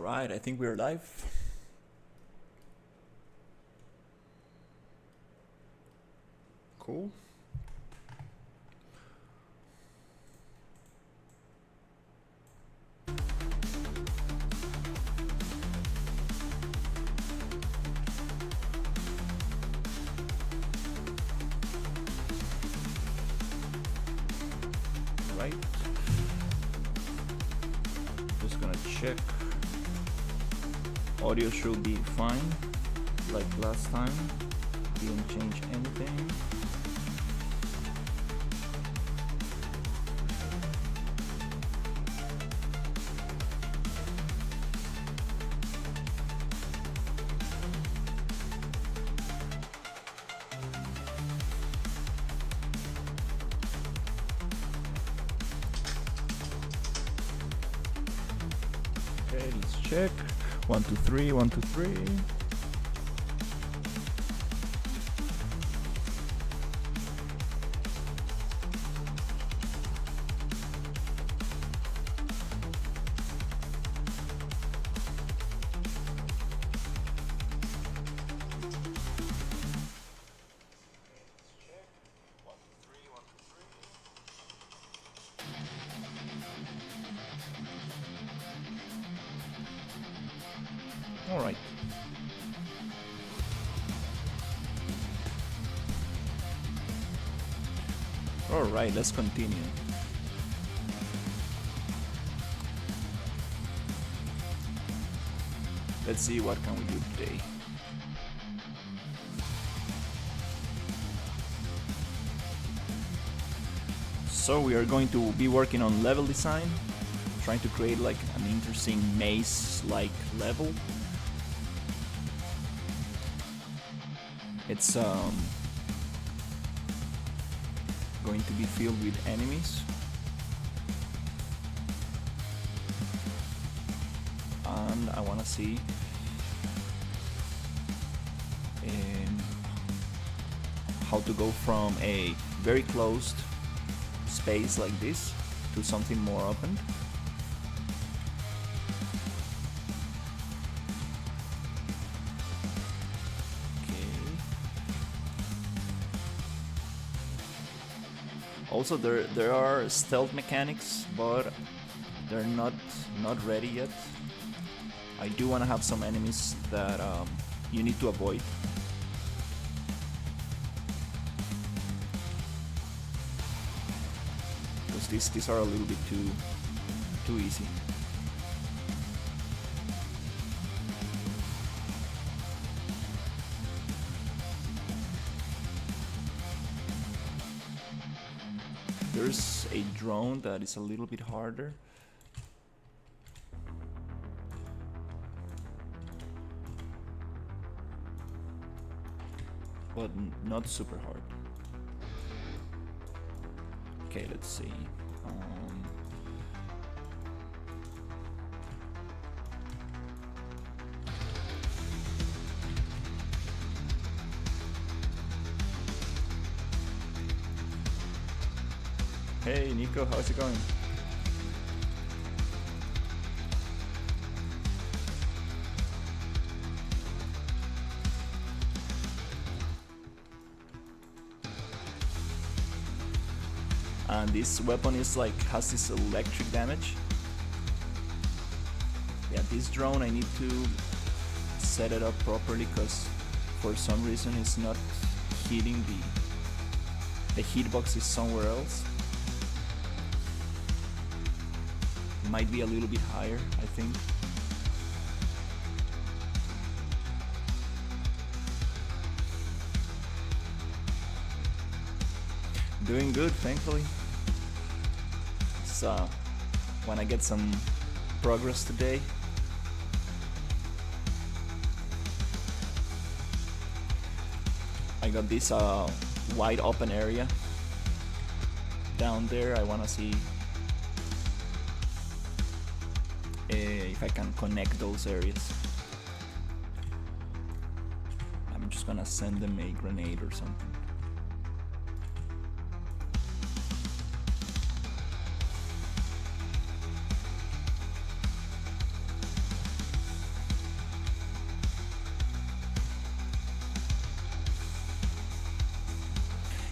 Alright, I think we're live. Cool. Right. Just gonna check. Audio should be fine, like last time. Didn't change anything. Okay, let's check. 1, 2, 3, 1, 2, 3. All right. All right, let's continue. Let's see what can we do today. So we are going to be working on level design, trying to create like an interesting maze-like level. It's going to be filled with enemies, and I want to see how to go from a very closed space like this to something more open. Also, there are stealth mechanics, but they're not ready yet. I do want to have some enemies that you need to avoid. Because these are a little bit too easy. There's a drone that is a little bit harder. But not super hard. Okay, let's see. Hey Nico, how's it going? And this weapon is like has this electric damage. Yeah, this drone I need to set it up properly because for some reason it's not hitting the hitbox is somewhere else. Might be a little bit higher, I think. Doing good, thankfully. So, when I get some progress today, I got this wide open area down there. I want to see if I can connect those areas. I'm just gonna send them a grenade or something.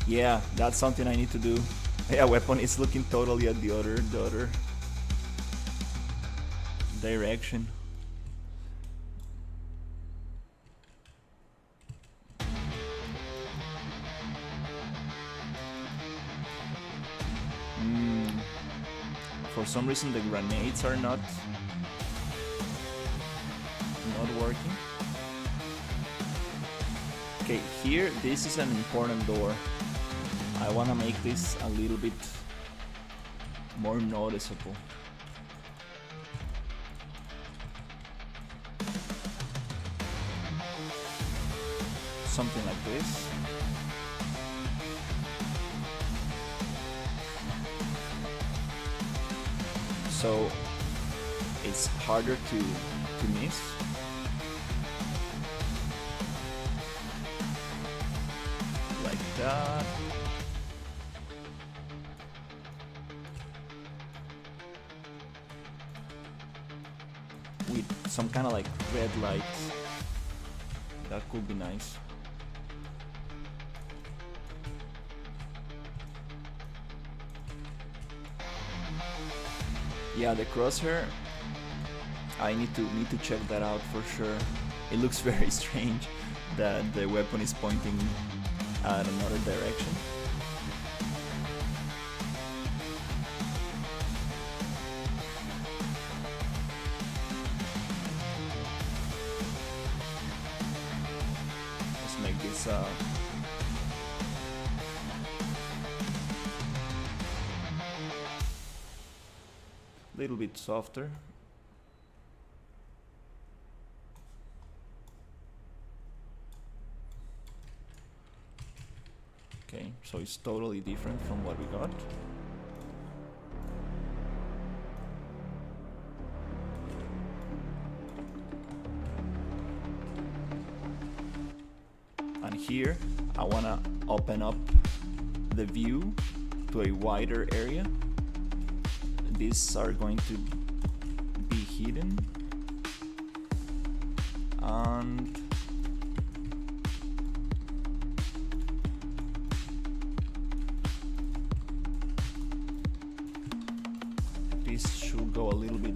Yeah, that's something I need to do. Yeah, weapon is looking totally at the other direction. For some reason the grenades are not working. Okay, here this is an important door. I wanna make this a little bit more noticeable. Something like this. So it's harder to miss. Like that. With some kind of like red lights. That could be nice. Yeah, the crosshair, I need to check that out for sure. It looks very strange that the weapon is pointing at another direction. Let's make this little bit softer. Okay, so it's totally different from what we got. And here I wanna open up the view to a wider area. These are going to be hidden, and this should go a little bit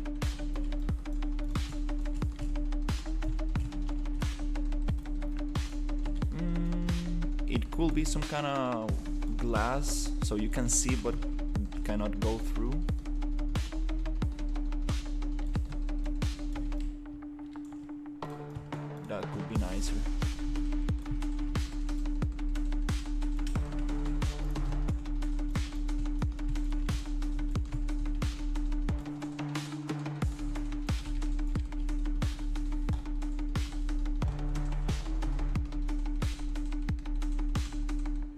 it could be some kind of glass so you can see but cannot go through. That could be nicer.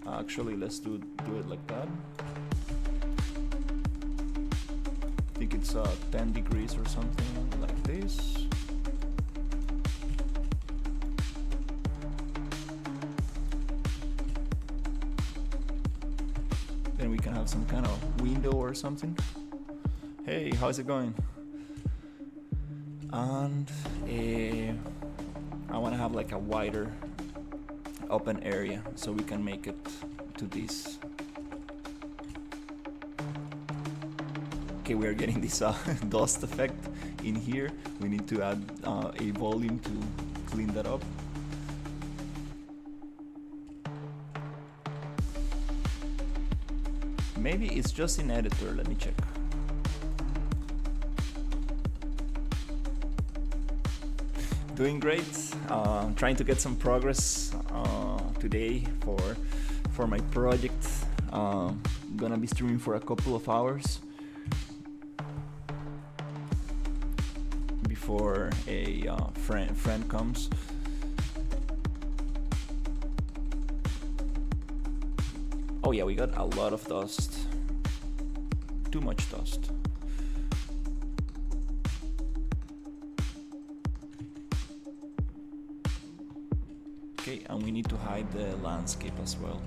Actually, let's do it like that. I think it's 10 degrees or something like this. Then we can have some kind of window or something. Hey, how's it going? And I want to have like a wider open area so we can make it to this. Okay, we are getting this dust effect in here. We need to add a volume to clean that up. Maybe it's just in editor, let me check. Doing great, trying to get some progress today for my project. I'm gonna be streaming for a couple of hours before a friend comes. Oh yeah, we got a lot of dust. Too much dust. Okay, and we need to hide the landscape as well.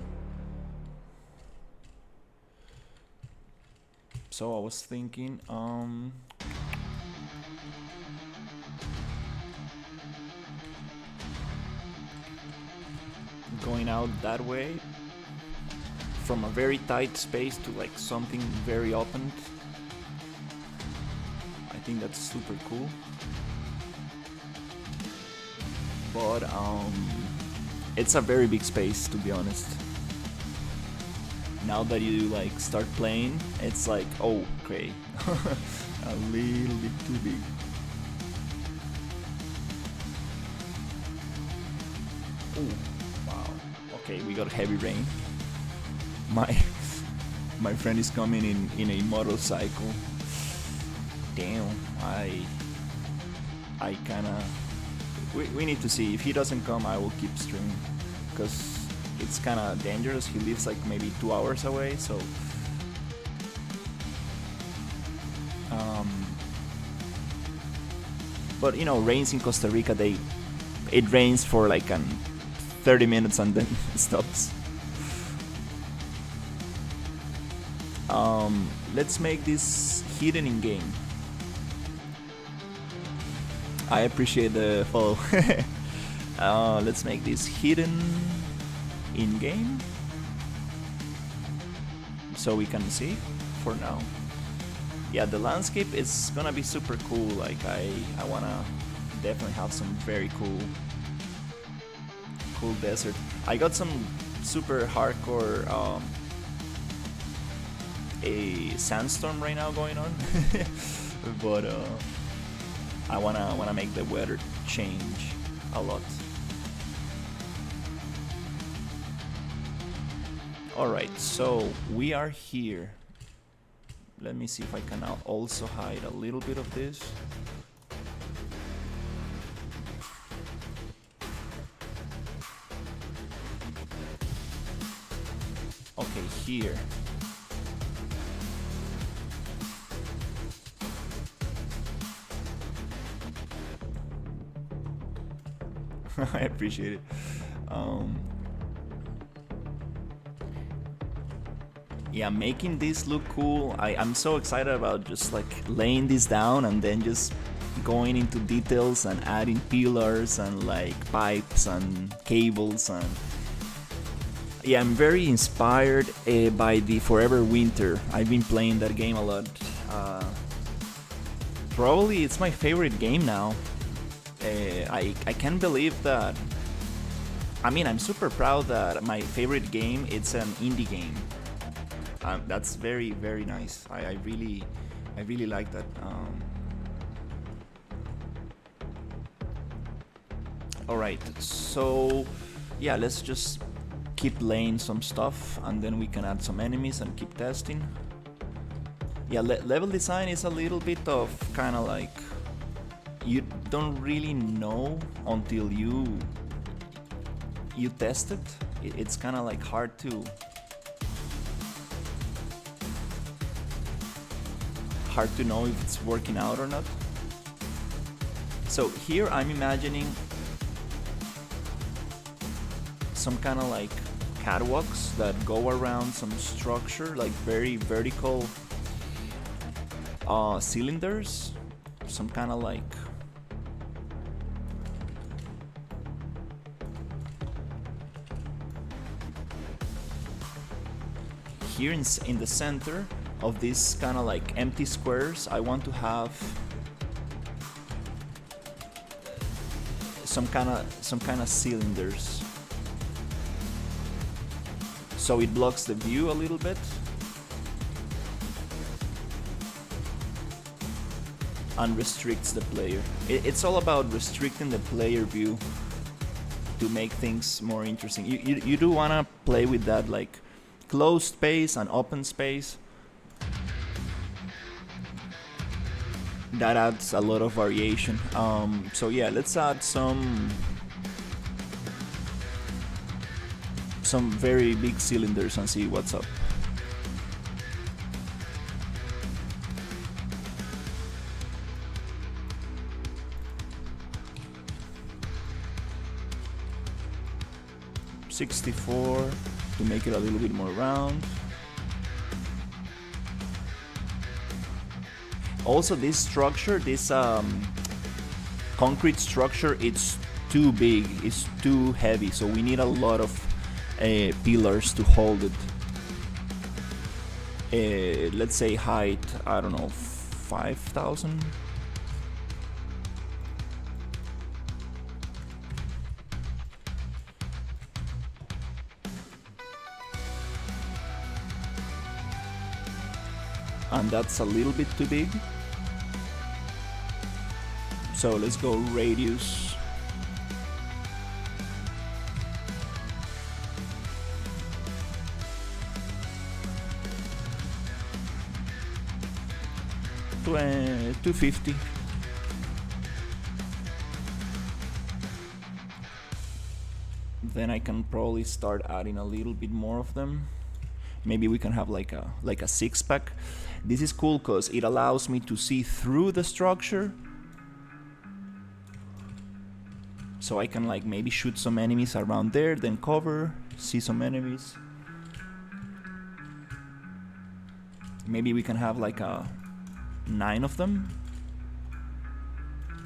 So I was thinking, going out that way from a very tight space to like something very open. I think that's super cool. But it's a very big space, to be honest. Now that you like start playing, it's like, oh, okay, a little bit too big. Oh, wow. Okay, we got heavy rain. My friend is coming in a motorcycle. Damn, I kinda. We need to see. If he doesn't come, I will keep streaming, because it's kind of dangerous. He lives like maybe 2 hours away, so but you know, rains in Costa Rica, it rains for like 30 minutes and then it stops. Let's make this hidden in game. I appreciate the follow. Let's make this hidden in game so we can see for now. Yeah, the landscape is gonna be super cool. Like I wanna definitely have some very cool desert. I got some super hardcore a sandstorm right now going on, but I wanna make the weather change a lot. Alright, so we are here. Let me see if I can also hide a little bit of this. Okay, here. I appreciate it. Yeah, making this look cool. I'm so excited about just like laying this down and then just going into details and adding pillars and like pipes and cables. And yeah, I'm very inspired by the Forever Winter. I've been playing that game a lot. Probably it's my favorite game now. I can't believe that. I mean, I'm super proud that my favorite game, it's an indie game. That's very, very nice. I really like that. Alright, so yeah, let's just keep laying some stuff and then we can add some enemies and keep testing. Yeah, level design is a little bit of kind of like, you don't really know until you test it. It's kind of like hard to know if it's working out or not. So here I'm imagining some kind of like catwalks that go around some structure, like very vertical cylinders, some kind of like here in the center of these kind of like empty squares, I want to have some kind of cylinders, so it blocks the view a little bit and restricts the player. It's all about restricting the player view to make things more interesting. You do want to play with that like closed space and open space. That adds a lot of variation. So yeah, let's add some very big cylinders and see what's up. $64 to make it a little bit more round. Also, this structure, this concrete structure, it's too big, it's too heavy, so we need a lot of pillars to hold it. let's say height, I don't know, 5,000. And that's a little bit too big. So let's go radius. To 250. Then I can probably start adding a little bit more of them. Maybe we can have like a six-pack. This is cool because it allows me to see through the structure. So I can like maybe shoot some enemies around there, then cover, see some enemies. Maybe we can have like 9 of them.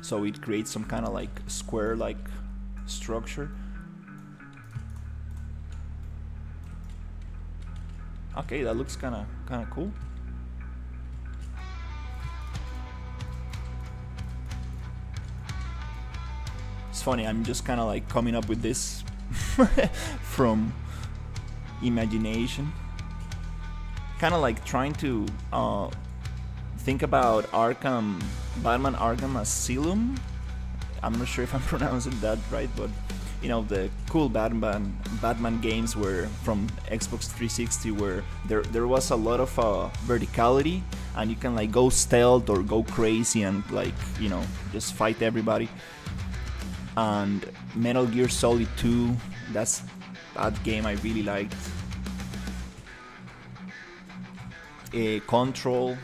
So it creates some kind of like square-like structure. Okay, that looks kind of cool. It's funny, I'm just kind of like coming up with this from imagination. Kind of like trying to think about Batman Arkham Asylum. I'm not sure if I'm pronouncing that right, but you know, the cool Batman games were from Xbox 360, where there was a lot of verticality, and you can like go stealth or go crazy and like, you know, just fight everybody. And Metal Gear Solid 2, that game I really liked. Control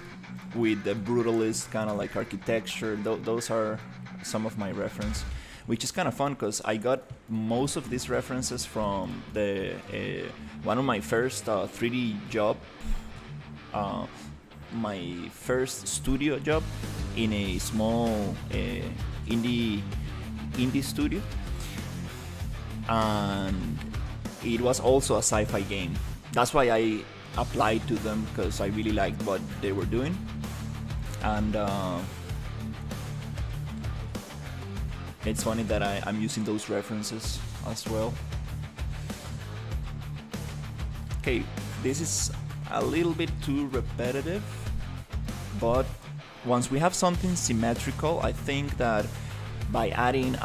with the brutalist kind of like architecture, those are some of my reference, which is kind of fun because I got most of these references from the one of my first 3D job, my first studio job in a small indie studio, and it was also a sci-fi game. That's why I applied to them, because I really liked what they were doing. And it's funny that I'm using those references as well. Okay, this is a little bit too repetitive, but once we have something symmetrical, I think that by adding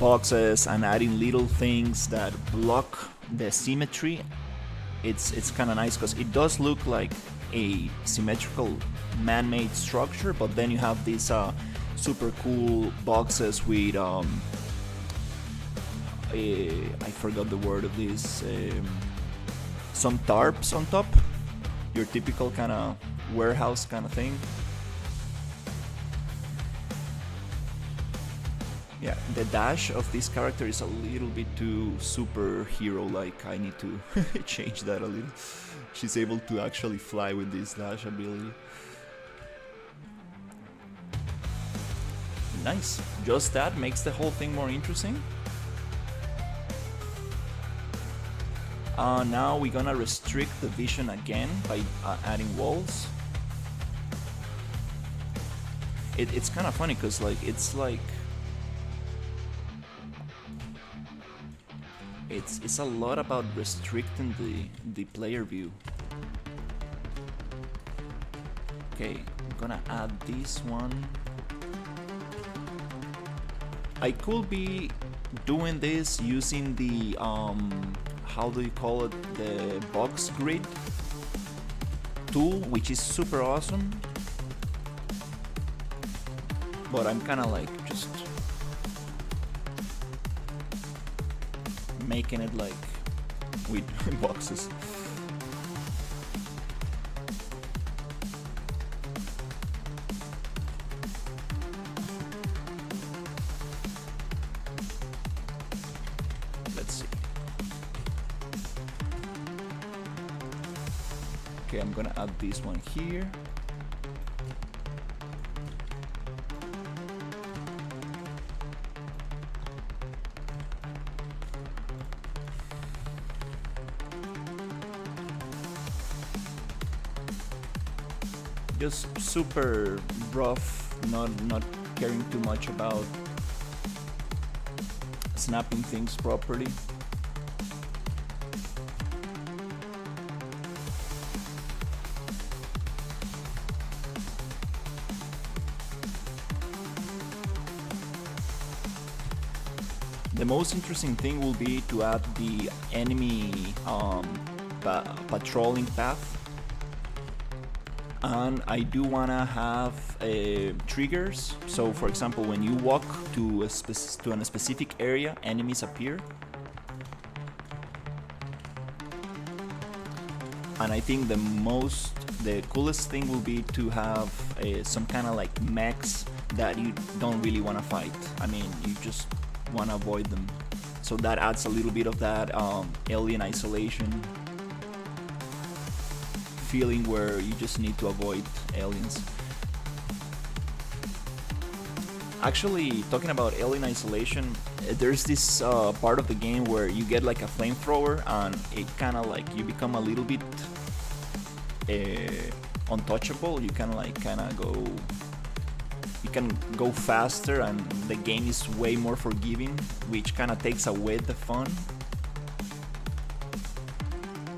boxes and adding little things that block the symmetry, it's kind of nice, because it does look like a symmetrical man-made structure, but then you have these super cool boxes with I forgot the word of this, some tarps on top, your typical kind of warehouse kind of thing. Yeah, the dash of this character is a little bit too superhero-like. I need to change that a little. She's able to actually fly with this dash ability. Nice. Just that makes the whole thing more interesting. Now we're gonna restrict the vision again by adding walls. It's kind of funny because it's a lot about restricting the player view. Okay, I'm gonna add this one. I could be doing this using the how do you call it, the box grid tool, which is super awesome, but I'm kind of like just making it like with boxes. Let's see. Okay, I'm gonna add this one here. just super rough, not caring too much about snapping things properly. The most interesting thing will be to add the enemy patrolling path, and I do wanna have triggers. So, for example, when you walk to a specific area, enemies appear. And I think the coolest thing will be to have some kind of like mechs that you don't really wanna fight. I mean, you just want to avoid them, so that adds a little bit of that alien isolation feeling where you just need to avoid aliens. Actually, talking about alien isolation, there's this part of the game where you get like a flamethrower and it kind of like you become a little bit untouchable. You can go faster, and the game is way more forgiving, which kind of takes away the fun.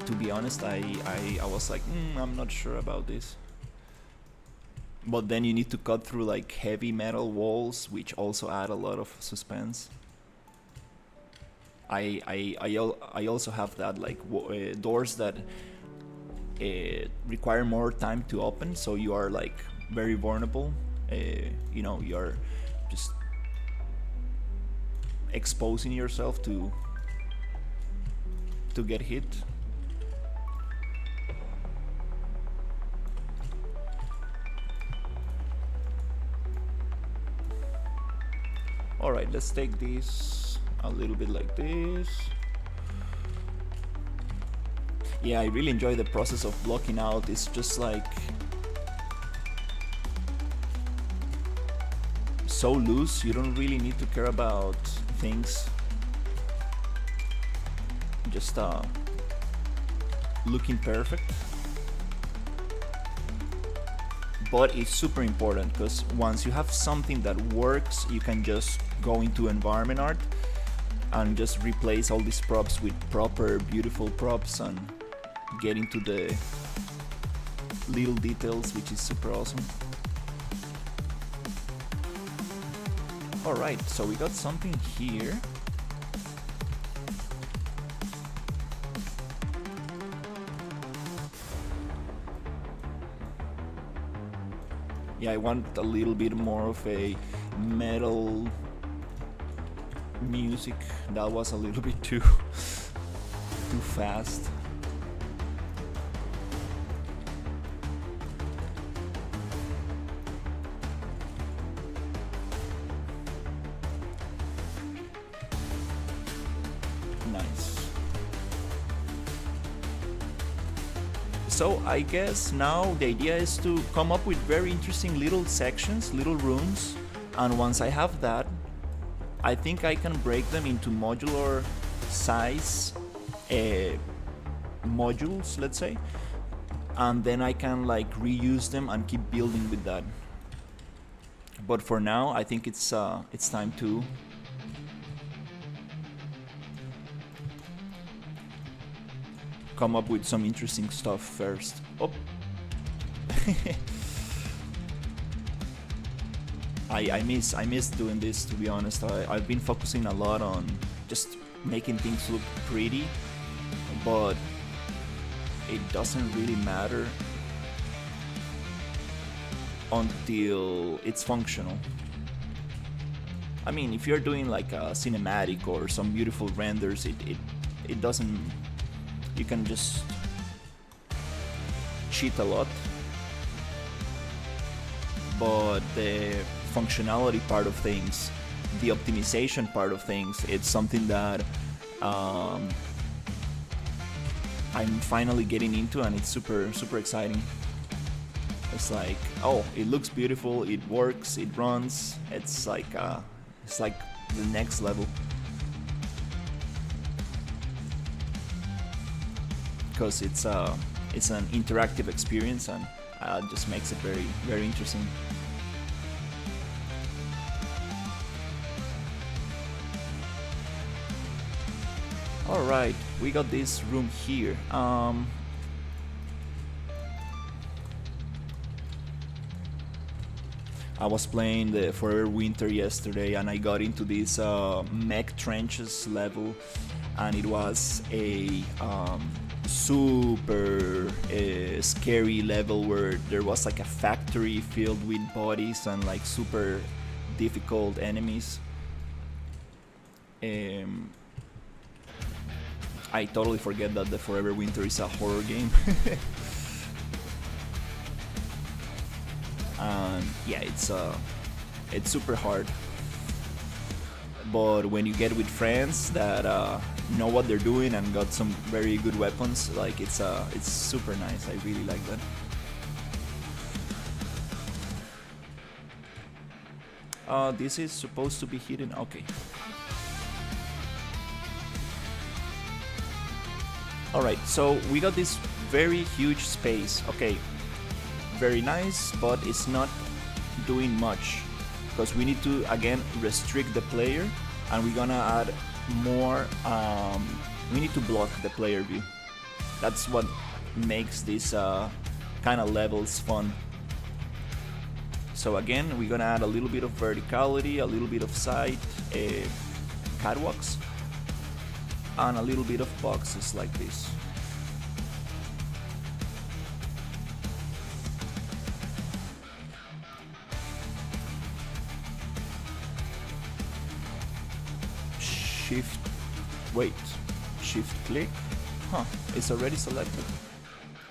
To be honest, I was like, I'm not sure about this. But then you need to cut through like heavy metal walls, which also add a lot of suspense. I also have that like doors that require more time to open, so you are like very vulnerable. You're just exposing yourself to get hit. Alright, let's take this a little bit like this. Yeah, I really enjoy the process of blocking out. It's just like so loose, you don't really need to care about things. Just looking perfect. But it's super important, because once you have something that works, you can just go into environment art and just replace all these props with proper beautiful props and get into the little details, which is super awesome. Alright, so we got something here. Yeah, I want a little bit more of a metal music. That was a little bit too fast. Nice. So I guess now the idea is to come up with very interesting little sections, little rooms, and once I have that, I think I can break them into modular size modules, let's say, and then I can like reuse them and keep building with that. But for now, I think it's time to come up with some interesting stuff first. Oh. I miss doing this, to be honest. I've been focusing a lot on just making things look pretty, but it doesn't really matter until it's functional. I mean, if you're doing like a cinematic or some beautiful renders, it doesn't. You can just cheat a lot, but the functionality part of things, the optimization part of things, it's something that I'm finally getting into, and it's super exciting. It's like, oh, it looks beautiful, it works, it runs. It's like the next level. Because it's an interactive experience, and just makes it very, very interesting. Alright, we got this room here. I was playing the Forever Winter yesterday and I got into this mech trenches level, and it was a super scary level where there was like a factory filled with bodies and like super difficult enemies. I totally forget that the Forever Winter is a horror game. And yeah, it's super hard. But when you get with friends that know what they're doing and got some very good weapons, like it's super nice. I really like that. This is supposed to be hidden. Okay. Alright, so we got this very huge space. Okay, very nice, but it's not doing much because we need to again restrict the player, and we're gonna add more. We need to block the player view. That's what makes this kind of levels fun. So again, we're gonna add a little bit of verticality, a little bit of side catwalks, and a little bit of boxes like this. Shift click. Huh, it's already selected.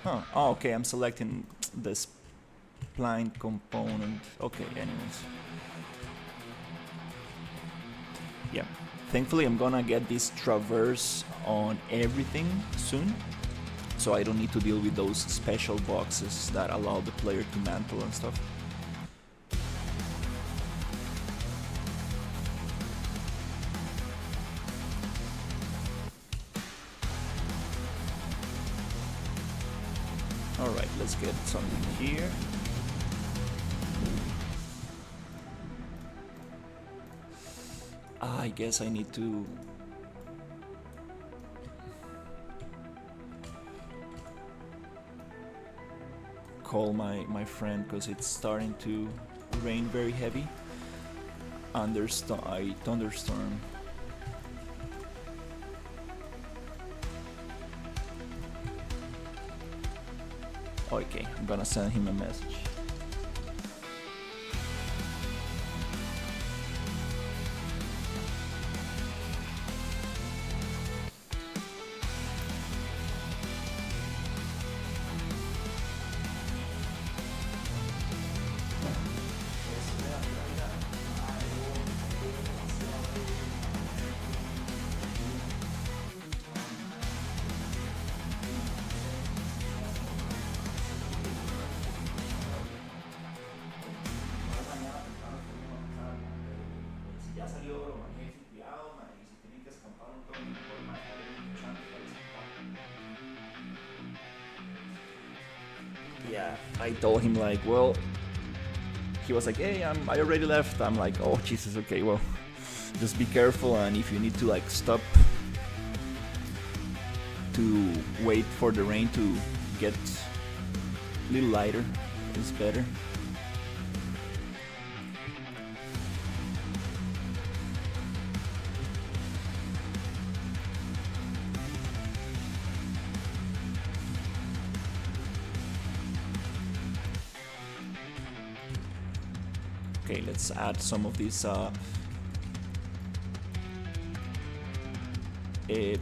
Huh, oh, okay, I'm selecting this spline component. Okay, anyways. Yeah, thankfully I'm gonna get this traverse on everything soon, so I don't need to deal with those special boxes that allow the player to mantle and stuff. Alright, let's get something here. I guess I need to call my friend because it's starting to rain very heavy. Thunderstorm. Okay, I'm gonna send him a message. Yeah, I told him like, well, he was like, hey, I already left. I'm like, oh Jesus, okay, well, just be careful, and if you need to like stop to wait for the rain to get a little lighter, it's better. Okay, let's add some of these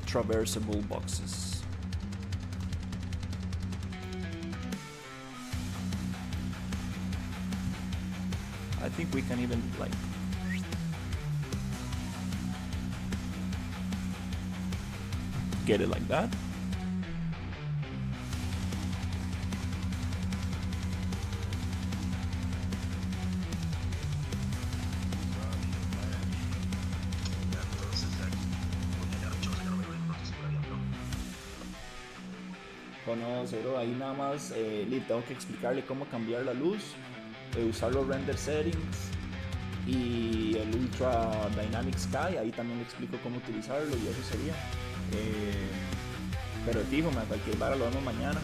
traversable boxes. I think we can even like get it like that. Conoce, bro. Ahí nada más le tengo que explicarle cómo cambiar la luz, usar los render settings y el Ultra Dynamic Sky. Ahí también le explico cómo utilizarlo y eso sería. Eh, pero fijo, cualquier vara lo vemos mañana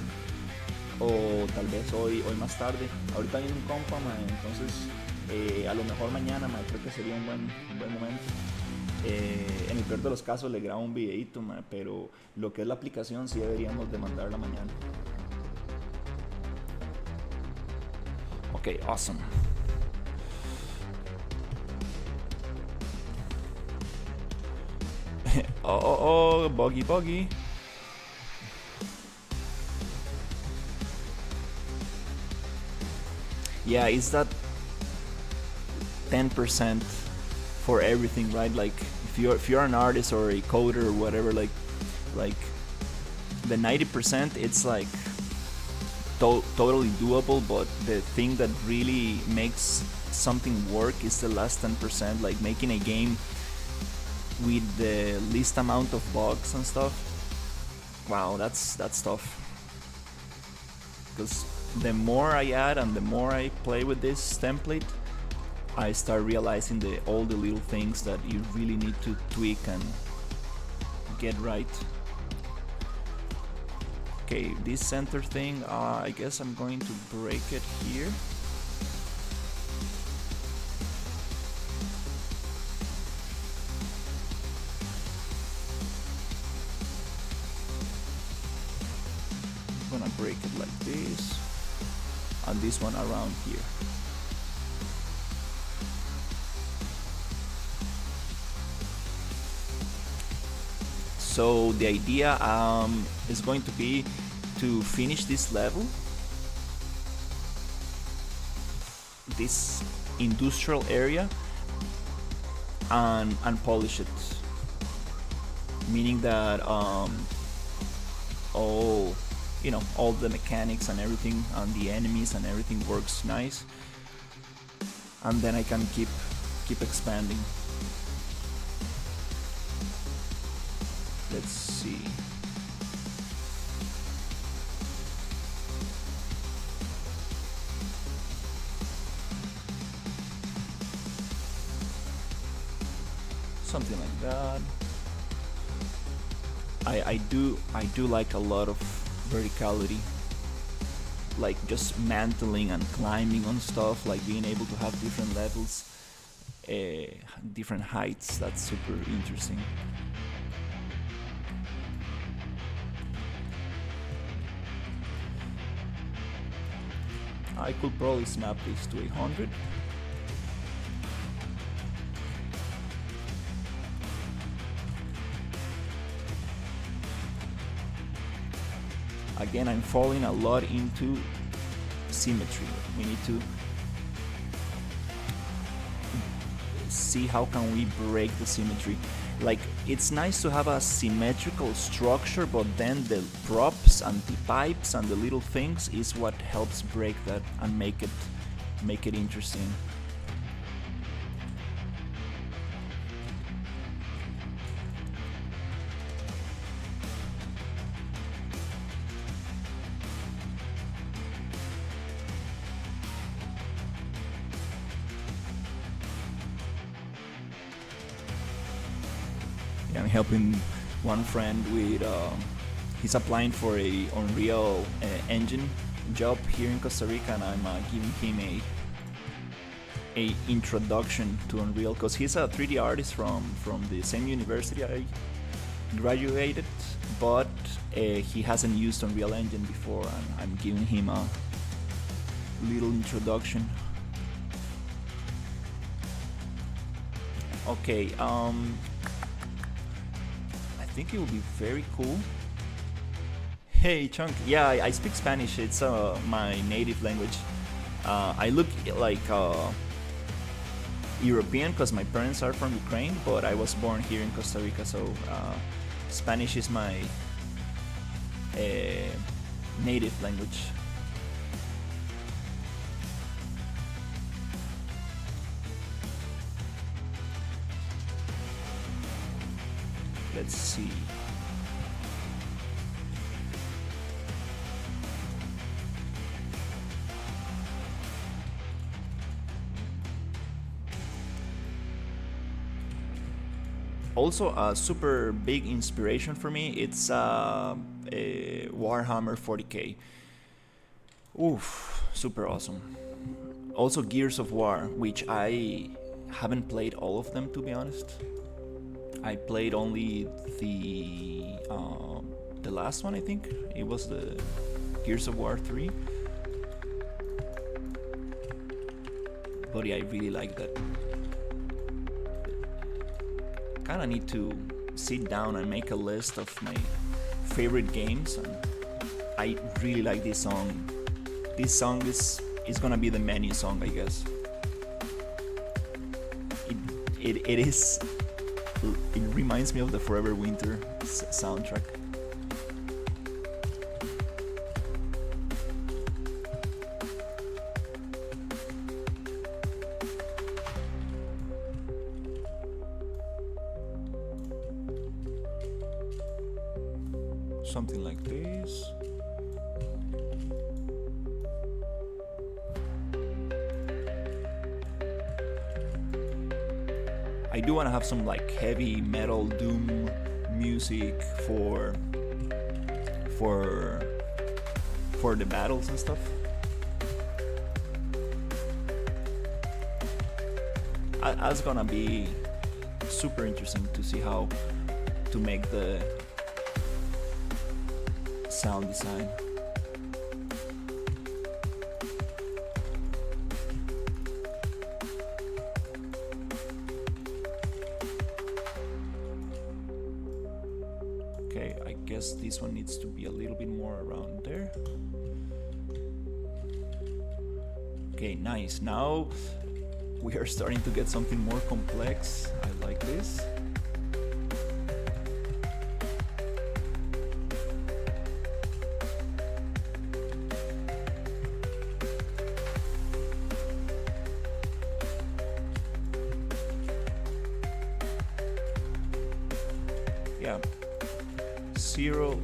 o tal vez hoy más tarde. Ahorita viene un compa, entonces a lo mejor mañana creo que sería un buen momento. En el peor de los casos le grabo un videito, pero lo que es la aplicación sí deberíamos de mandarla mañana. Ok, awesome. Oh, buggy. Yeah, it's that 10% for everything, right? Like if you're an artist or a coder or whatever, like the 90% it's like totally doable, but the thing that really makes something work is the last 10%, like making a game with the least amount of bugs and stuff. Wow, that's tough. Because the more I add and the more I play with this template, I start realizing all the little things that you really need to tweak and get right. Okay, this center thing, I guess I'm going to break it here. I'm gonna break it like this, and this one around here. So the idea is going to be to finish this level, this industrial area, and polish it. Meaning that all the mechanics and everything, and the enemies and everything works nice, and then I can keep expanding. Let's see. Something like that. I do like a lot of verticality, like just mantling and climbing on stuff, like being able to have different levels, different heights. That's super interesting. I could probably snap this to 100. Again, I'm falling a lot into symmetry. We need to see how can we break the symmetry. Like, it's nice to have a symmetrical structure, but then the props and the pipes and the little things is what helps break that and make it interesting. I'm helping one friend with he's applying for a Unreal Engine job here in Costa Rica, and I'm giving him a introduction to Unreal, because he's a 3D artist from the same university I graduated, but he hasn't used Unreal Engine before, and I'm giving him a little introduction. Okay, I think it would be very cool. Hey Chunk, yeah, I speak Spanish. It's my native language. I look like European because my parents are from Ukraine, but I was born here in Costa Rica, so Spanish is my native language. Let's see. Also, a super big inspiration for me. It's a Warhammer 40k. Oof, super awesome. Also, Gears of War, which I haven't played all of them, to be honest. I played only the last one. I think it was the Gears of War 3. But yeah, I really like that. Kinda need to sit down and make a list of my favorite games, and I really like this song. This song is gonna be the menu song, I guess. It reminds me of the Forever Winter soundtrack. Something like this. I do want to have some like heavy metal doom music for the battles and stuff. That's gonna be super interesting to see how to make the sound design. Okay, I guess this one needs to be a little bit more around there. Okay, nice. Now we are starting to get something more complex. I like this. Yeah, zero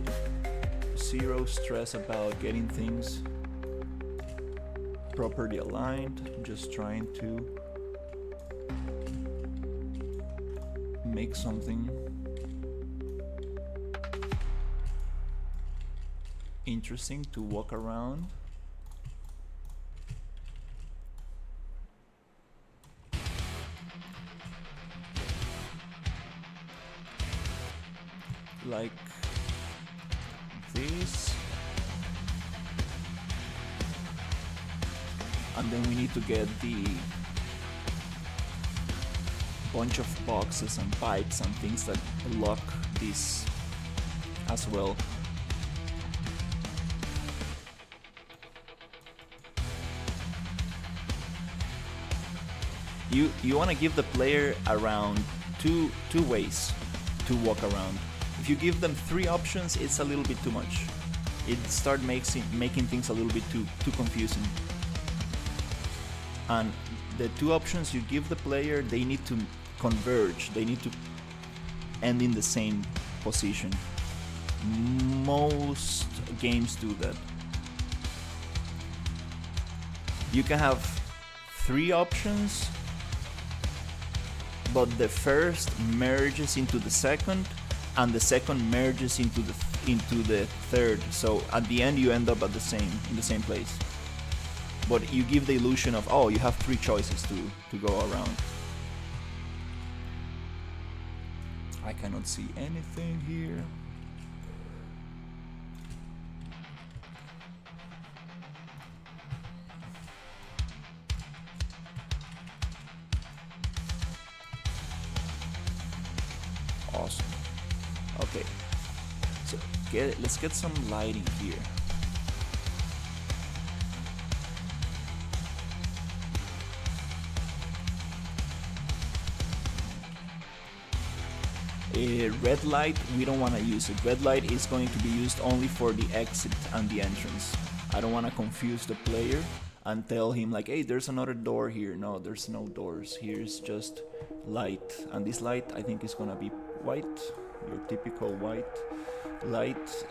stress about getting things properly aligned. Just trying to make something interesting to walk around. Like this, and then we need to get the bunch of boxes and pipes and things that lock this as well. You want to give the player around two ways to walk around. If you give them 3 options, it's a little bit too much. It starts making things a little bit too confusing. And the 2 options you give the player, they need to converge. They need to end in the same position. Most games do that. You can have 3 options, but the first merges into the second, and the second merges into the third. So at the end you end up in the same place. But you give the illusion of, oh, you have 3 choices to go around. I cannot see anything here. Awesome. Okay, so let's get some lighting here. Red light, we don't want to use it. Red light is going to be used only for the exit and the entrance. I don't want to confuse the player and tell him like, hey, there's another door here. No, there's no doors. Here's just light, and this light I think is gonna be white. Your typical white light,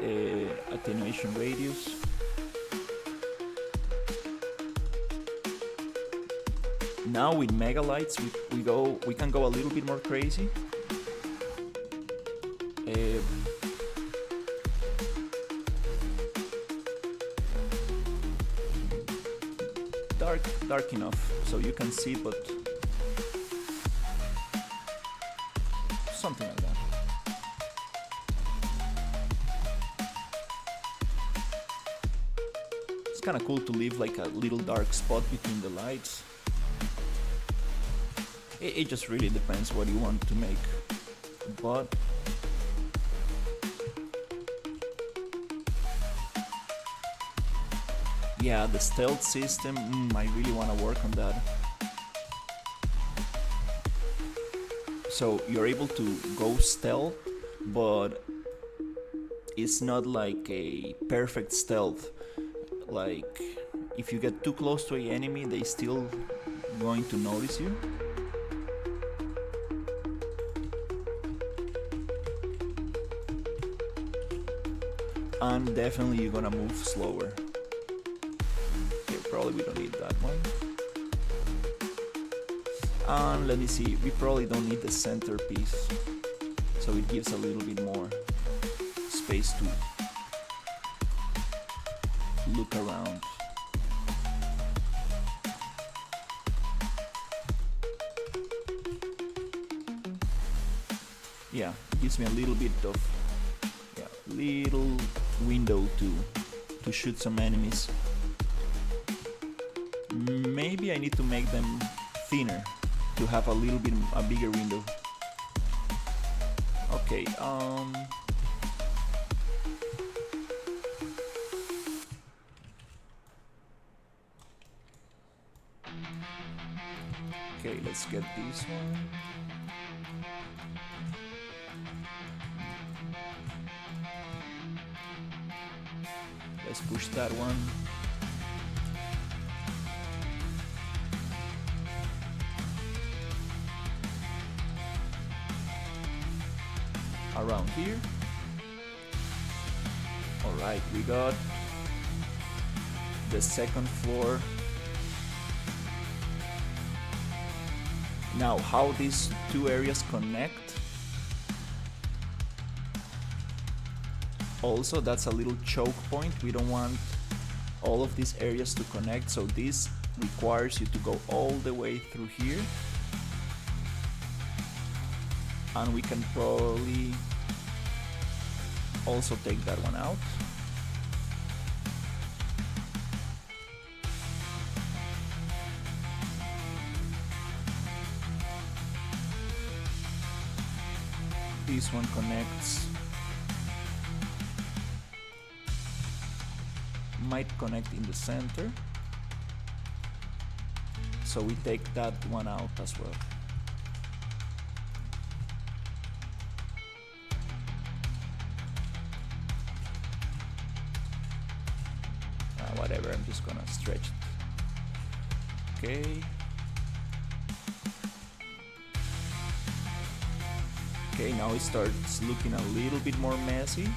attenuation radius. Now with mega lights we can go a little bit more crazy. Uh, dark enough so you can see, but something like that. It's kind of cool to leave like a little dark spot between the lights. It just really depends what you want to make, but yeah, the stealth system, I really want to work on that. So you're able to go stealth, but it's not like a perfect stealth. Like, if you get too close to an enemy, they still going to notice you. And definitely you're gonna move slower. Okay, probably we don't need that one. And let me see, we probably don't need the centerpiece, so it gives a little bit more space to look around. Yeah, it gives me a little bit of little window to shoot some enemies. Maybe I need to make them thinner to have a little bit a bigger window. Okay, okay, let's get this one. Let's push that one. Around here. Alright, we got the second floor. Now, how these two areas connect. Also, that's a little choke point. We don't want all of these areas to connect, so this requires you to go all the way through here. And we can probably also take that one out. This one connects. Might connect in the center. So we take that one out as well. Whatever, I'm just gonna stretch it. Okay. Okay, now it starts looking a little bit more messy.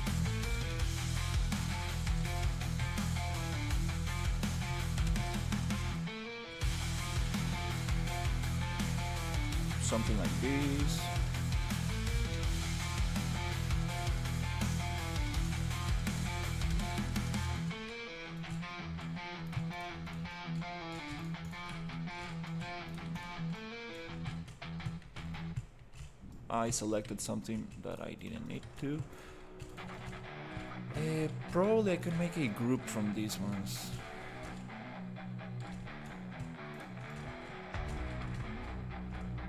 Something like this. I selected something that I didn't need to. Probably I could make a group from these ones.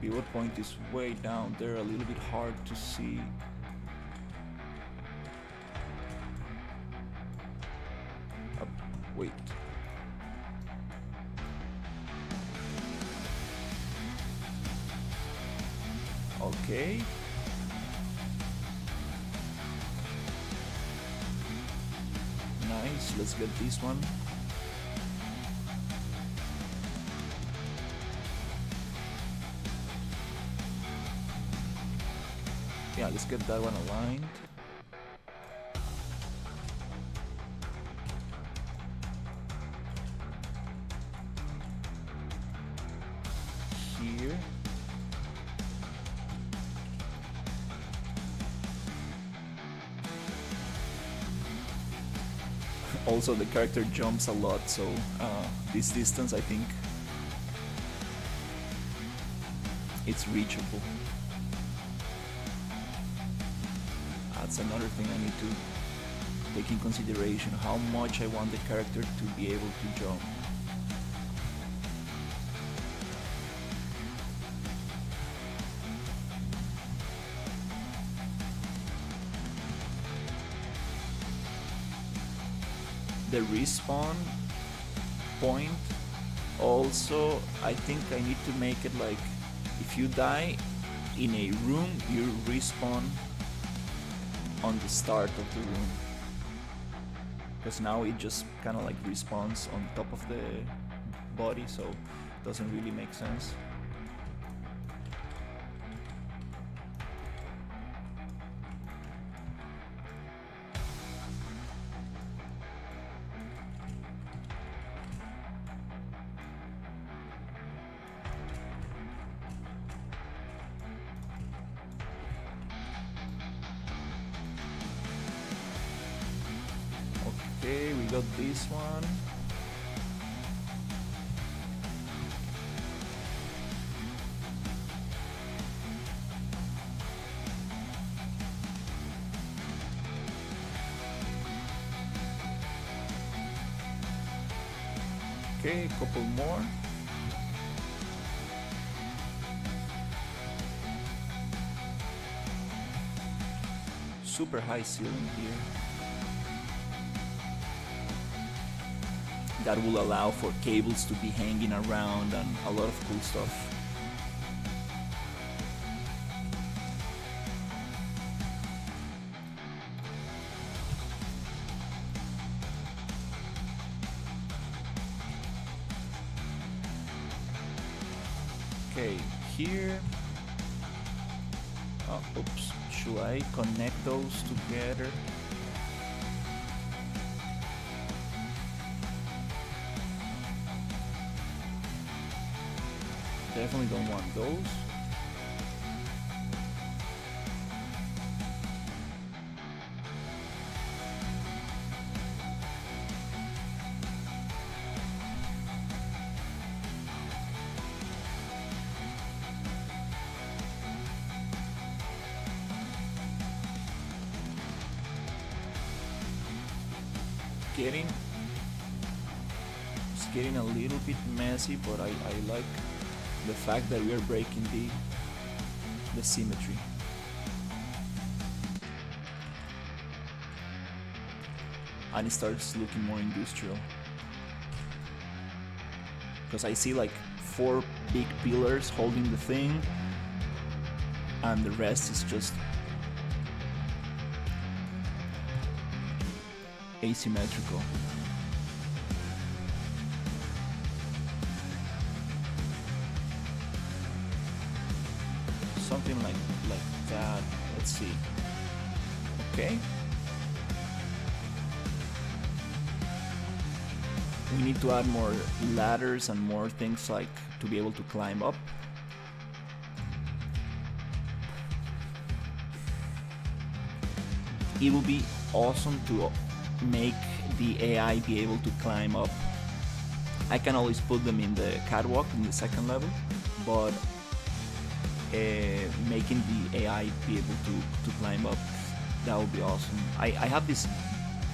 Pivot point is way down there, a little bit hard to see. Wait. Okay. Nice, let's get this one. Yeah, let's get that one aligned. Here. Also, the character jumps a lot, so this distance, I think, it's reachable. That's another thing I need to take in consideration, how much I want the character to be able to jump. The respawn point also, I think I need to make it like, if you die in a room, you respawn on the start of the room, because now it just kind of like respawns on top of the body, so it doesn't really make sense. Okay, we got this one. Okay, a couple more. Super high ceiling here. That will allow for cables to be hanging around and a lot of cool stuff. Okay, here. Oh, oops. Should I connect those together? Definitely don't want those. It's getting a little bit messy, but I like the fact that we are breaking the symmetry. And it starts looking more industrial, because I see like 4 big pillars holding the thing, and the rest is just asymmetrical. Something like that. Let's see. Okay. We need to add more ladders and more things like to be able to climb up. It will be awesome to make the AI be able to climb up. I can always put them in the catwalk in the second level, but making the AI be able to climb up, that would be awesome. I have this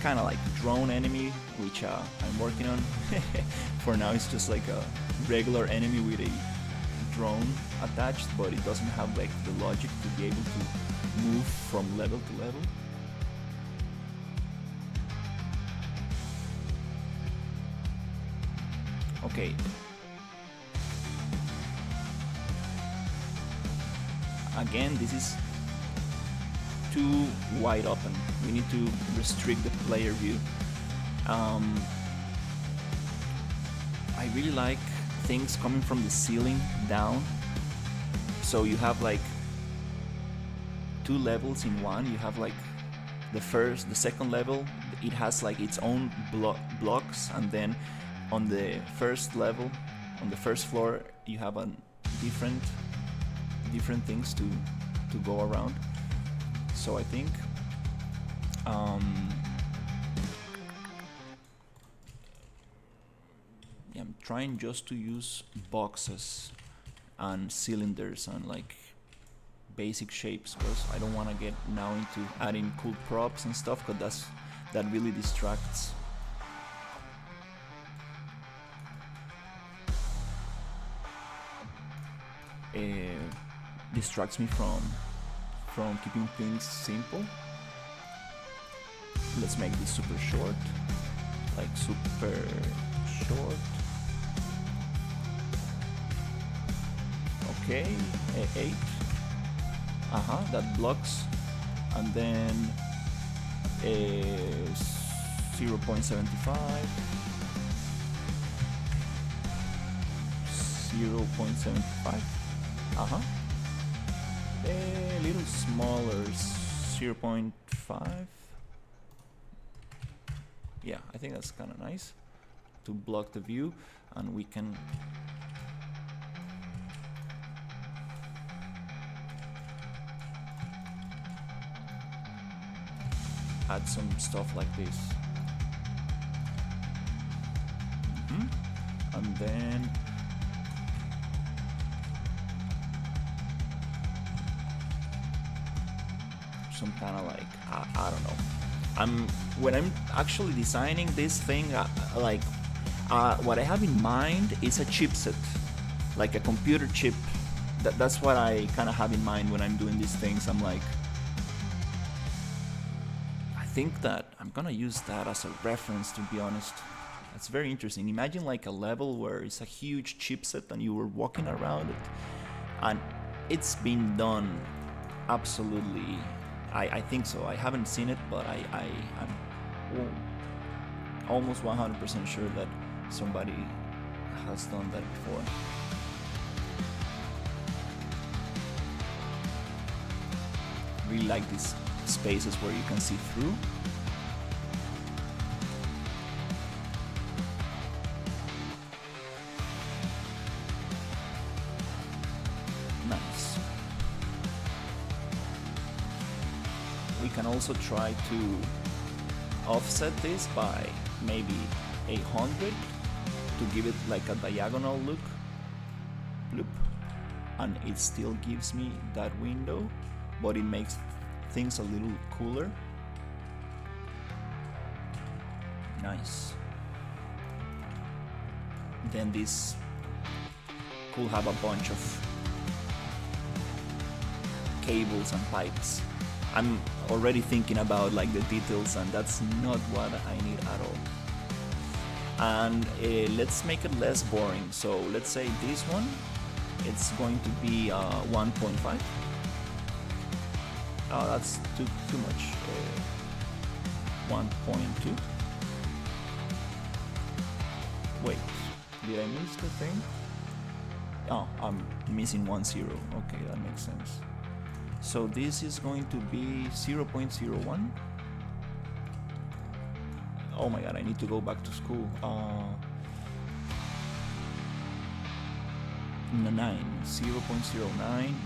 kind of like drone enemy which I'm working on. For now it's just like a regular enemy with a drone attached, but it doesn't have like the logic to be able to move from level to level. Okay. Again, this is too wide open. We need to restrict the player view. I really like things coming from the ceiling down. So you have like 2 levels in one. You have like the second level, it has like its own blocks, and then on the first level, on the first floor, you have a different things to go around. So I think trying just to use boxes and cylinders and like basic shapes, because I don't want to get now into adding cool props and stuff, because that really distracts. Distracts me from keeping things simple. Let's make this super short, like super short. Okay, 8. That blocks, and then 0.75, 0.75. A little smaller, 0.5. Yeah, I think that's kind of nice to block the view, and we can add some stuff like this. And then some kind of like I don't know. When I'm actually designing this thing, what I have in mind is a chipset, like a computer chip. That's what I kind of have in mind when I'm doing these things. I'm like, I think that I'm gonna use that as a reference, to be honest. That's very interesting. Imagine like a level where it's a huge chipset and you were walking around it, and it's been done absolutely. I think so. I haven't seen it, but I'm almost 100% sure that somebody has done that before. Really like these spaces where you can see through. Nice. We can also try to offset this by maybe 800 to give it like a diagonal look. Bloop. And it still gives me that window, but it makes things a little cooler. Nice. Then this could have a bunch of cables and pipes. I'm already thinking about like the details, and that's not what I need at all. And let's make it less boring. So let's say this one, it's going to be 1.5. Oh, that's too much. 1.2. Wait, did I miss the thing? Oh, I'm missing 1 0. Okay, that makes sense. So this is going to be 0.01. Oh my god, I need to go back to school. 0.09.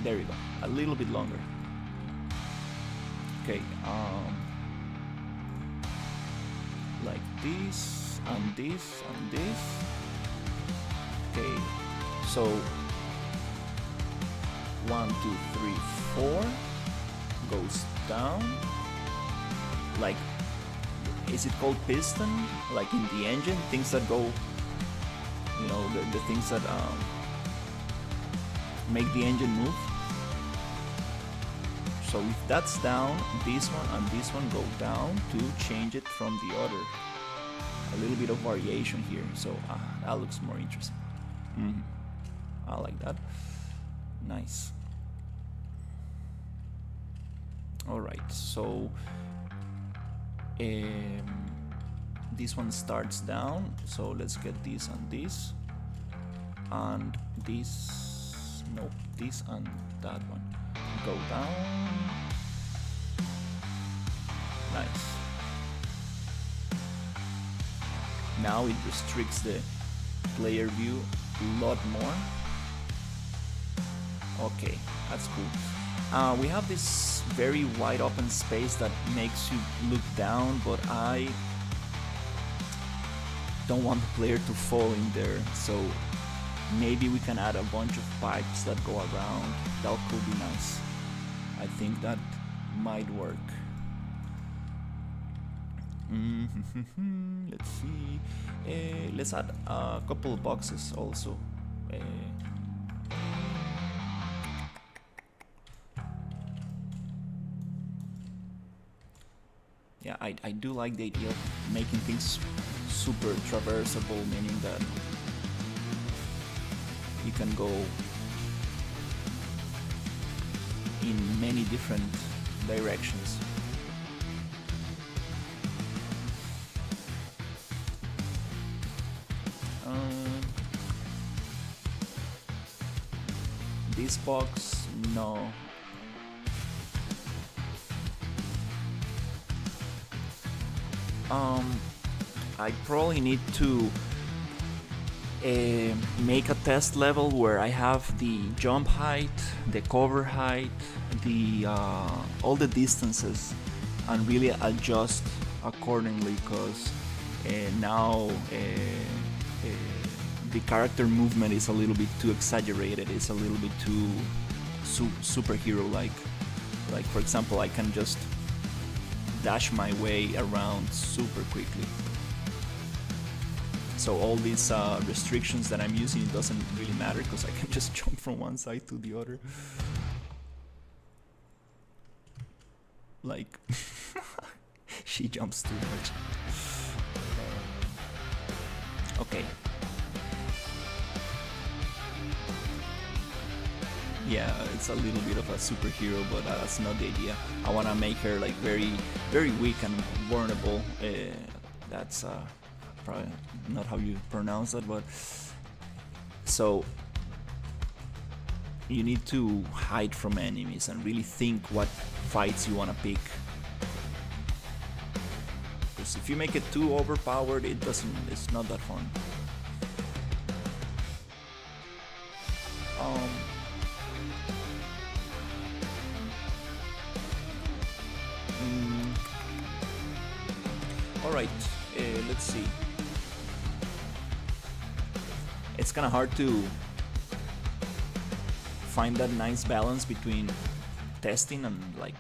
There you go. A little bit longer. Okay, like this and this and this. Okay, so 1, 2, 3, 4 goes down. Like, is it called piston? Like in the engine, things that go, you know, the things that make the engine move. So if that's down, this one and this one go down to change it from the other. A little bit of variation here, so that looks more interesting. I like that. Nice. All right, so this one starts down, so let's get this and this, and this, nope, this and that one go down. Nice. Now it restricts the player view a lot more. Okay, that's cool. We have this very wide open space that makes you look down, but I don't want the player to fall in there. So maybe we can add a bunch of pipes that go around. That could be nice. I think that might work. Let's see. Let's add a couple of boxes also. Yeah, I do like the idea of making things super traversable, meaning that you can go in many different directions. This box, no. I probably need to make a test level where I have the jump height, the cover height, the all the distances, and really adjust accordingly, because now the character movement is a little bit too exaggerated. It's a little bit too superhero-like. Like, for example, I can just dash my way around super quickly. So all these restrictions that I'm using, it doesn't really matter because I can just jump from one side to the other. Like, she jumps too much. Okay. Yeah, it's a little bit of a superhero, but that's not the idea. I want to make her like very, very weak and vulnerable. That's probably not how you pronounce that, but so you need to hide from enemies and really think what fights you want to pick. Because if you make it too overpowered, it's not that fun. Alright, let's see. It's kind of hard to find that nice balance between testing and like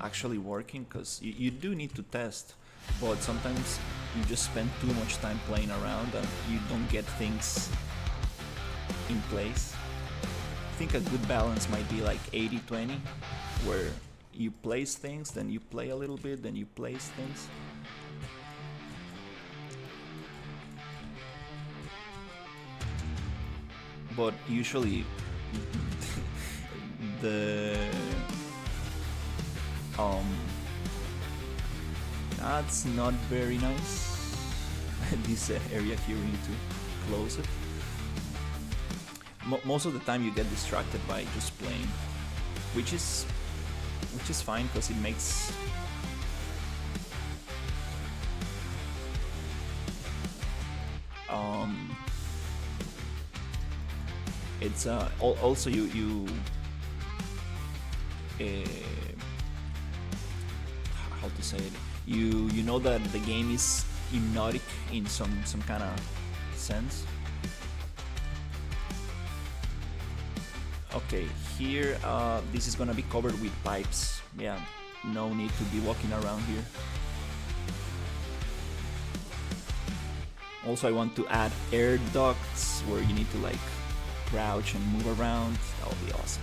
actually working, because you do need to test, but sometimes you just spend too much time playing around and you don't get things in place. I think a good balance might be like 80-20, where you place things, then you play a little bit, then you place things. But usually that's not very nice. This area here, we need to close it. Most of the time you get distracted by just playing, which is fine, because it makes it's also you how to say it, you know that the game is hypnotic in some kind of sense. Okay, here this is gonna be covered with pipes. Yeah, no need to be walking around here. Also, I want to add air ducts where you need to like crouch and move around. That would be awesome.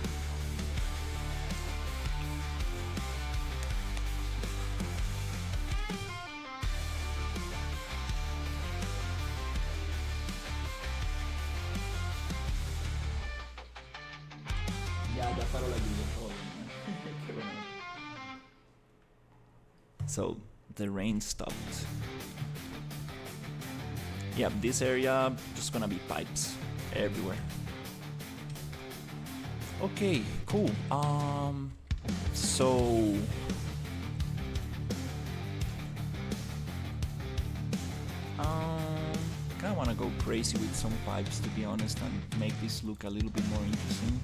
So the rain stopped. Yeah, this area just gonna be pipes everywhere. Okay, cool. So kinda wanna go crazy with some pipes, to be honest, and make this look a little bit more interesting.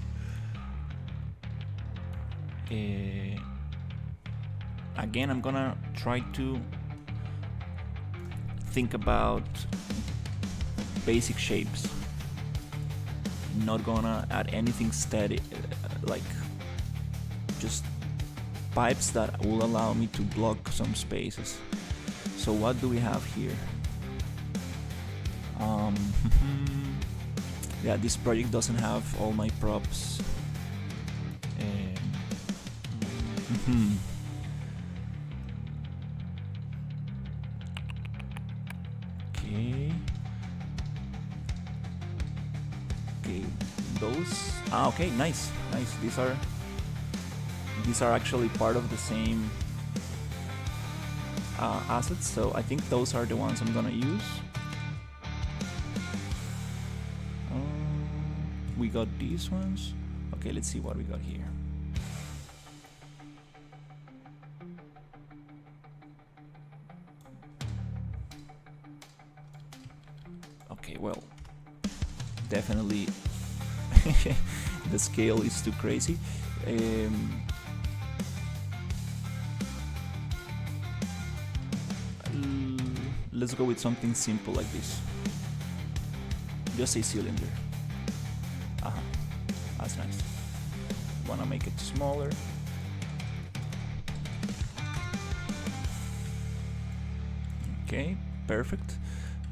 Again, I'm gonna try to think about basic shapes. Not gonna add anything steady, like just pipes that will allow me to block some spaces. So what do we have here? Yeah, this project doesn't have all my props. Okay. Okay, those. Okay, nice. These are actually part of the same assets, so I think those are the ones I'm gonna use. We got these ones. Okay, let's see what we got here. Okay, well, definitely the scale is too crazy. Let's go with something simple like this. Just a cylinder. That's nice. Wanna make it smaller. Okay, perfect.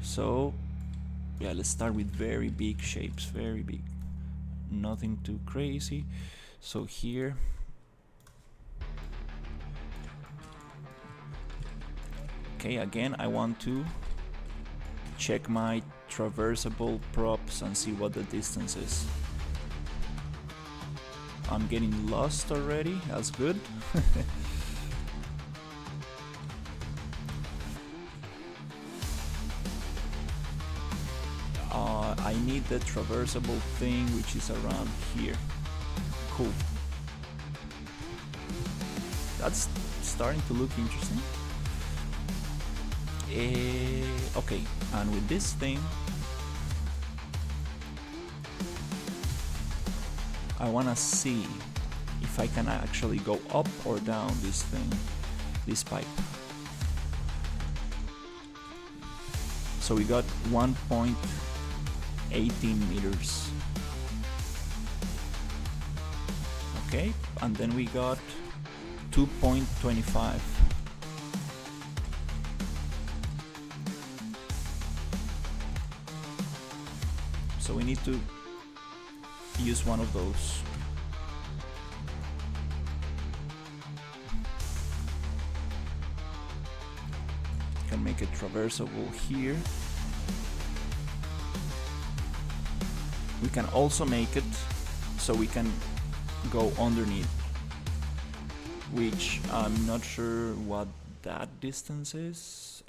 So yeah, let's start with very big shapes, very big. Nothing too crazy. So here, okay, again, I want to check my traversable props and see what the distance is. I'm getting lost already, that's good. I need the traversable thing, which is around here. Cool. That's starting to look interesting. Okay, and with this thing, I wanna see if I can actually go up or down this thing, this pipe. So we got 1.18 meters. Okay, and then we got 2.25. So we need to use one of those. Can make it traversable here. We can also make it so we can go underneath, which I'm not sure what that distance is.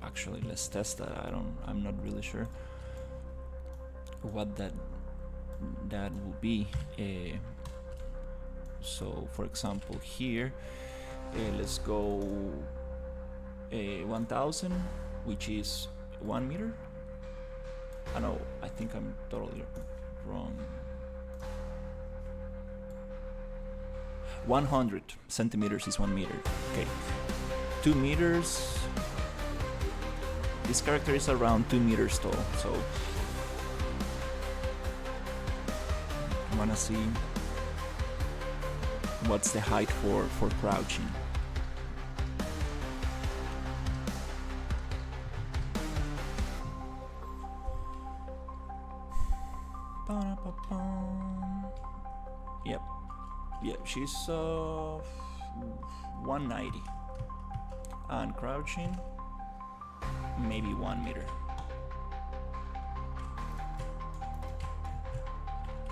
Actually, let's test that. I'm not really sure what that will be. So for example here, let's go 1000, which is 1 meter. I know, I think I'm totally wrong. 100 centimeters is 1 meter. Okay, 2 meters. This character is around 2 meters tall, so I wanna see what's the height for crouching. Yep, she's 190, and crouching maybe 1 meter.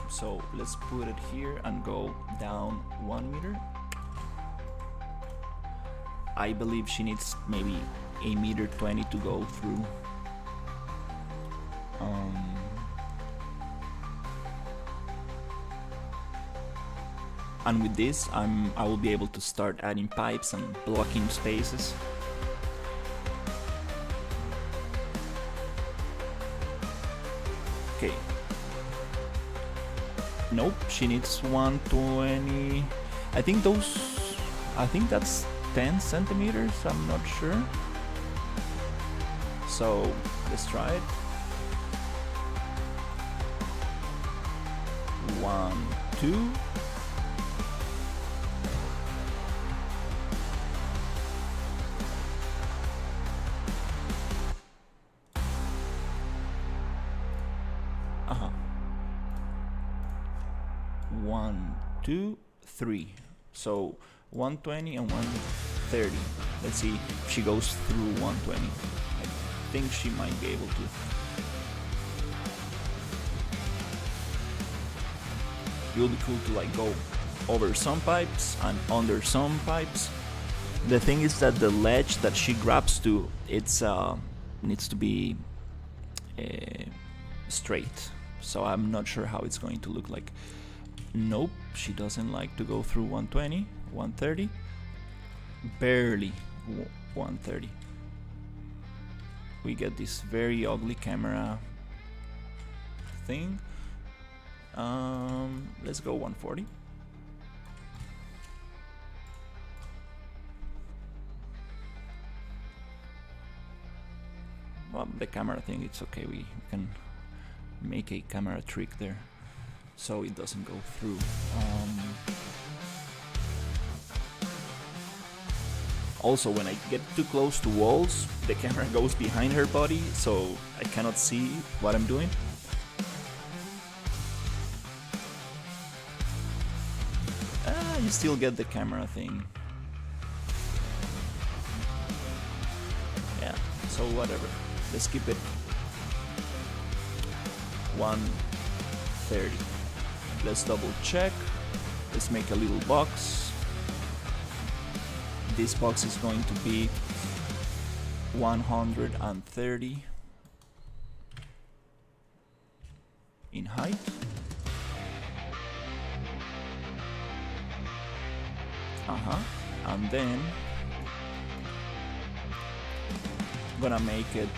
So let's put it here and go down 1 meter. I believe she needs maybe 1.20 meters to go through. And with this, I will be able to start adding pipes and blocking spaces. Okay. Nope, she needs 120. I think that's 10 centimeters, I'm not sure. So let's try it. 1, 2. Uh-huh. 1, 2, 3. So 120 and 130. Let's see if she goes through 120. I think she might be able to. It will be cool to like go over some pipes and under some pipes. The thing is that the ledge that she grabs to, it's needs to be straight. So I'm not sure how it's going to look like. Nope, she doesn't like to go through 120, 130. Barely 130. We get this very ugly camera thing. Let's go 140. Well, the camera thing, it's okay. We can make a camera trick there so it doesn't go through. Also, when I get too close to walls, the camera goes behind her body, so I cannot see what I'm doing. You still get the camera thing. Yeah, so whatever. Let's keep it 130. Let's double check. Let's make a little box. This box is going to be 130 in height. And then I'm gonna make it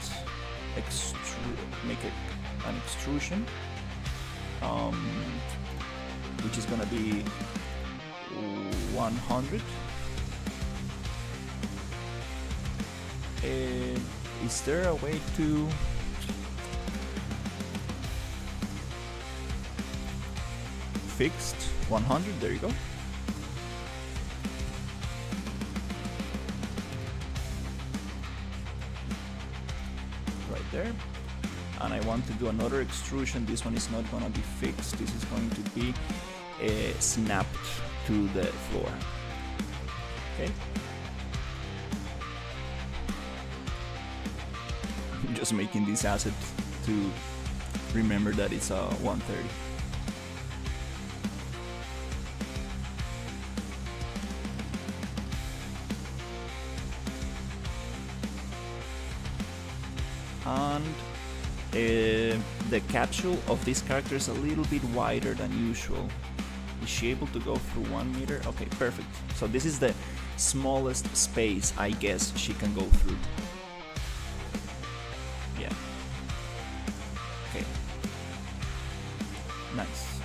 an extrusion, which is gonna be 100. Is there a way to fixed 100? There you go. There, and I want to do another extrusion. This one is not going to be fixed. This is going to be snapped to the floor. Okay. I'm just making this asset to remember that it's a 130. And the capsule of this character is a little bit wider than usual. Is she able to go through 1 meter? Okay, perfect. So this is the smallest space I guess she can go through. Yeah. Okay. Nice.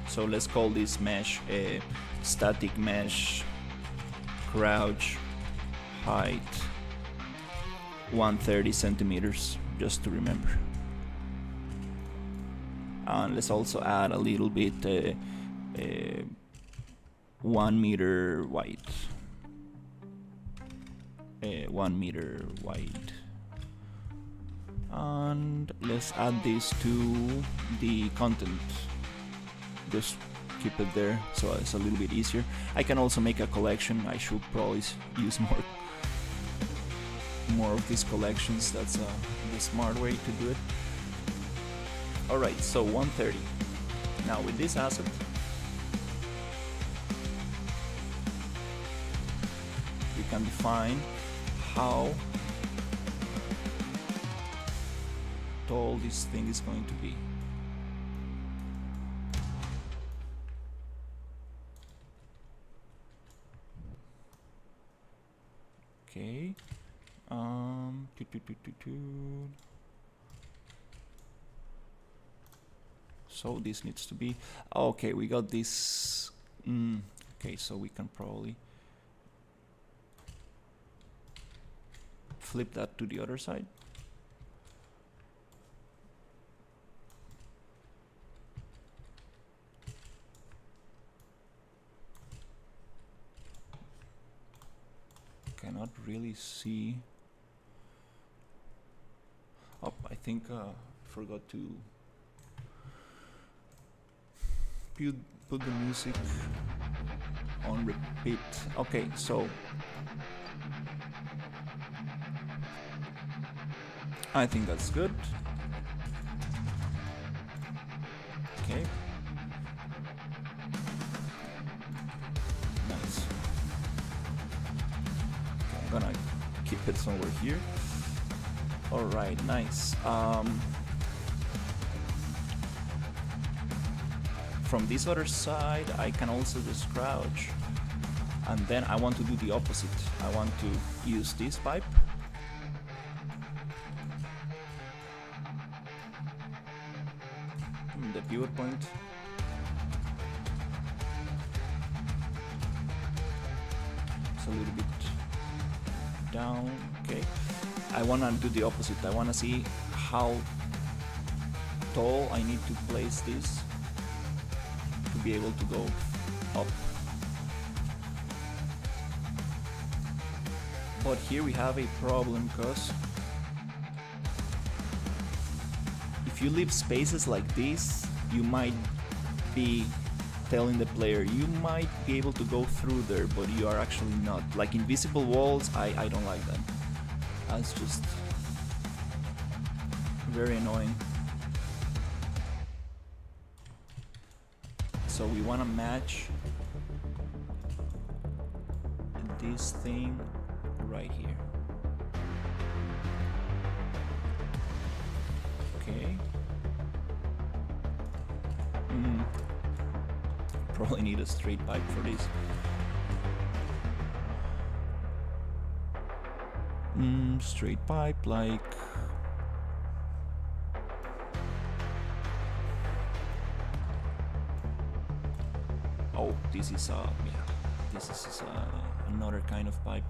So let's call this mesh a static mesh crouch height 130 centimeters, just to remember. And let's also add a little bit 1 meter wide. 1 meter wide. And let's add this to the content. Just keep it there so it's a little bit easier. I can also make a collection. I should probably use more of these collections. That's the smart way to do it. Alright, so 130. Now with this asset, we can define how tall this thing is going to be. Okay. So this needs to be okay. We got this Okay, so we can probably flip that to the other side. Cannot really see. Oh, I think forgot to put the music on repeat. Okay, so I think that's good. Okay. Nice. Okay, I'm gonna keep it somewhere here. Alright, nice. From this other side, I can also just crouch. And then I want to do the opposite. I want to use this pipe. The pivot point. It's a little bit down. Okay. I want to do the opposite. I want to see how tall I need to place this to be able to go up. But here we have a problem, because if you leave spaces like this, you might be telling the player you might be able to go through there, but you are actually not. Like invisible walls, I don't like that. That's just very annoying. So we want to match this thing right here. Okay. Probably need a straight pipe for this. Straight pipe, like oh, this is this is another kind of pipe.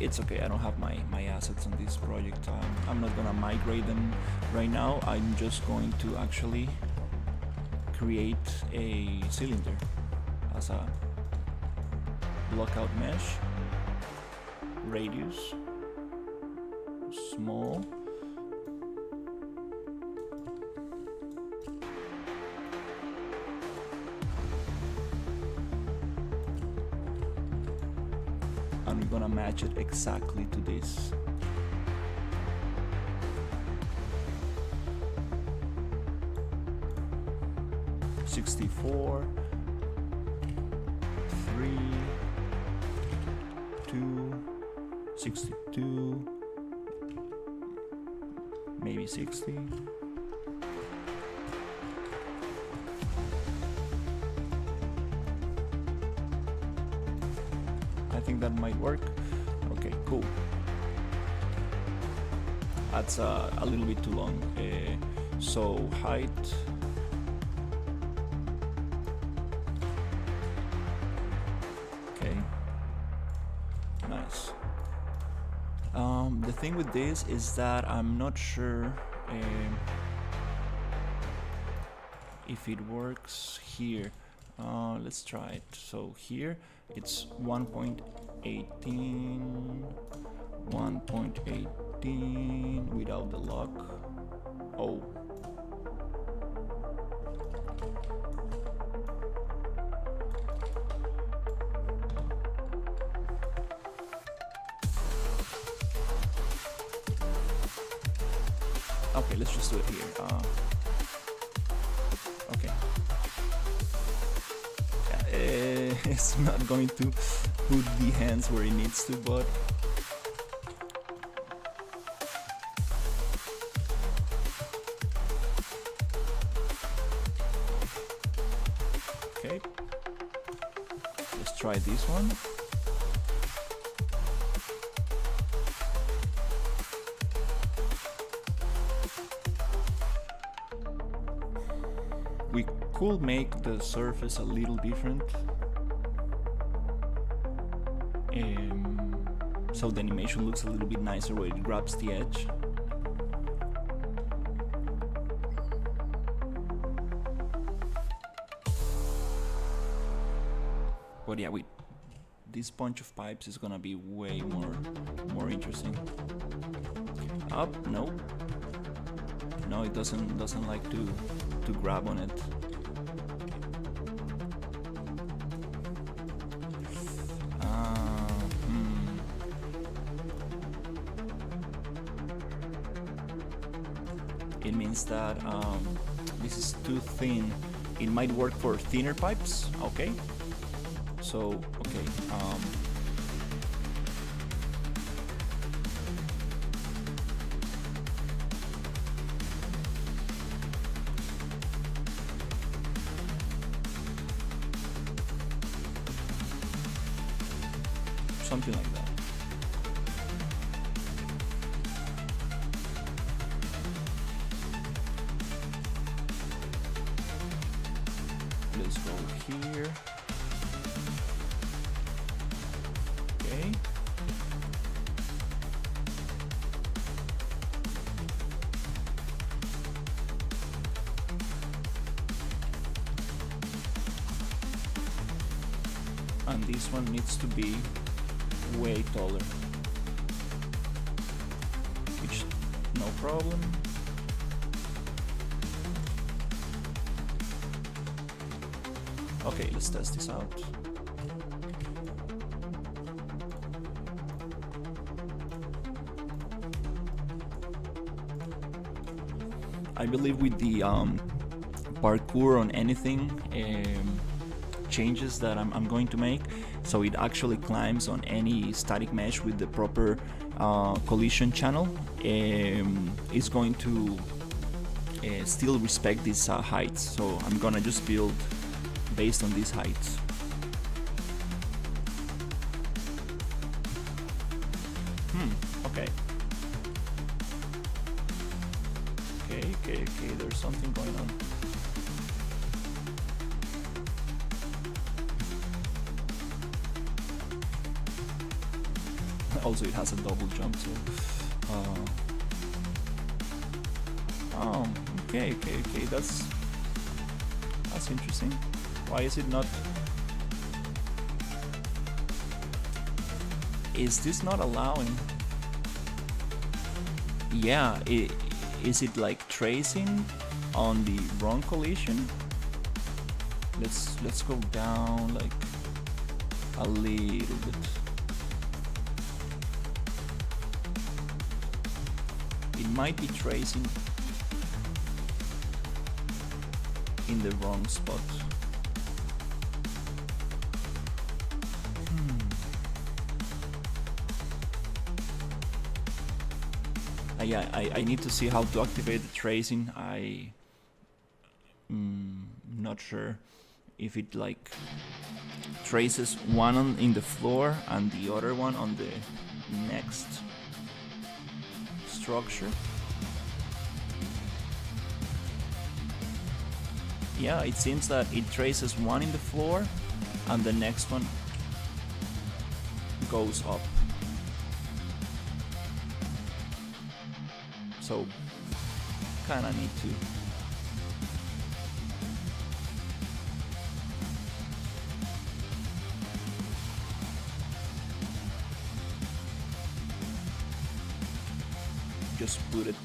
It's okay, I don't have my assets on this project. I'm not gonna migrate them right now. I'm just going to actually create a cylinder as a blockout mesh, radius small, and we're gonna match it exactly to this. $64, 3, 2, 62, maybe 60. I think that might work. Okay, cool. That's a little bit too long. So height. Okay. Nice. The thing with this is that I'm not sure if it works here. Let's try it. So here it's 1.18 without the lock. Oh. Okay, let's just do it here. Okay. It's not going to put the hands where it needs to, but okay. Let's try this one. could make the surface a little different. So the animation looks a little bit nicer when it grabs the edge. But yeah, with this bunch of pipes is gonna be way more interesting. Up, no. No, it doesn't like to grab on it. It means that this is too thin. It might work for thinner pipes, okay? So, okay, something like that. Let's go here. Okay. And this one needs to be way taller, which no problem. Okay, let's test this out. I believe with the parkour on anything changes that I'm going to make, so it actually climbs on any static mesh with the proper collision channel, is going to still respect these heights. So I'm gonna just build based on these heights. Okay. Okay, there's something going on. Also, it has a double jump, so... okay, that's interesting. Why is it not... Is this not allowing... Yeah, is it like tracing on the wrong collision? Let's go down like a little bit. It might be tracing in the wrong spot. Yeah, I need to see how to activate the tracing. Not sure if it like traces one in the floor and the other one on the next structure. Yeah, it seems that it traces one in the floor and the next one goes up. So, kinda need to just put it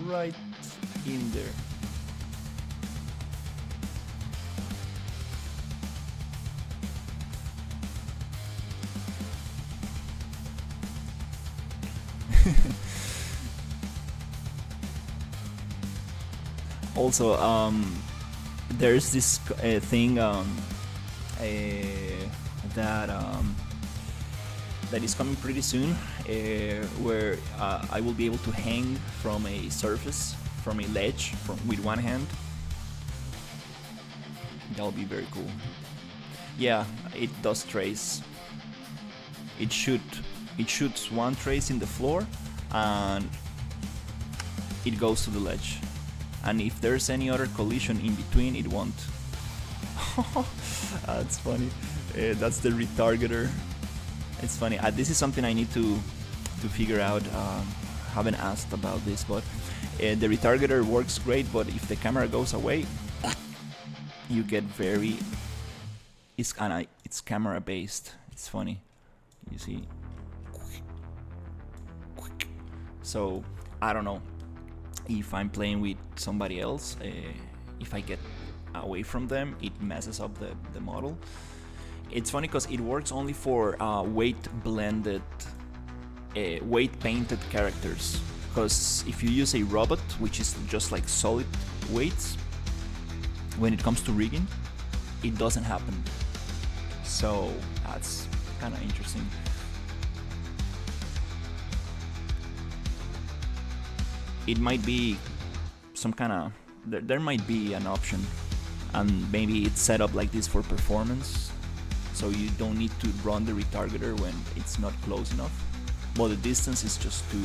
right in there. Also, there's this thing that is coming pretty soon, where I will be able to hang from a surface, from a ledge, with one hand. That'll be very cool. Yeah, it does trace. It shoots one trace in the floor, and it goes to the ledge. And if there's any other collision in between, it won't. That's funny. That's the retargeter. It's funny. This is something I need to figure out. Haven't asked about this, but the retargeter works great. But if the camera goes away, you get very. It's camera based. It's funny. You see. So I don't know if I'm playing with somebody else. If I get away from them, it messes up the model. It's funny because it works only for weight blended, weight painted characters. Because if you use a robot, which is just like solid weights, when it comes to rigging, it doesn't happen. So that's kind of interesting. It might be some kind of there might be an option, and maybe it's set up like this for performance, so you don't need to run the retargeter when it's not close enough, but the distance is just too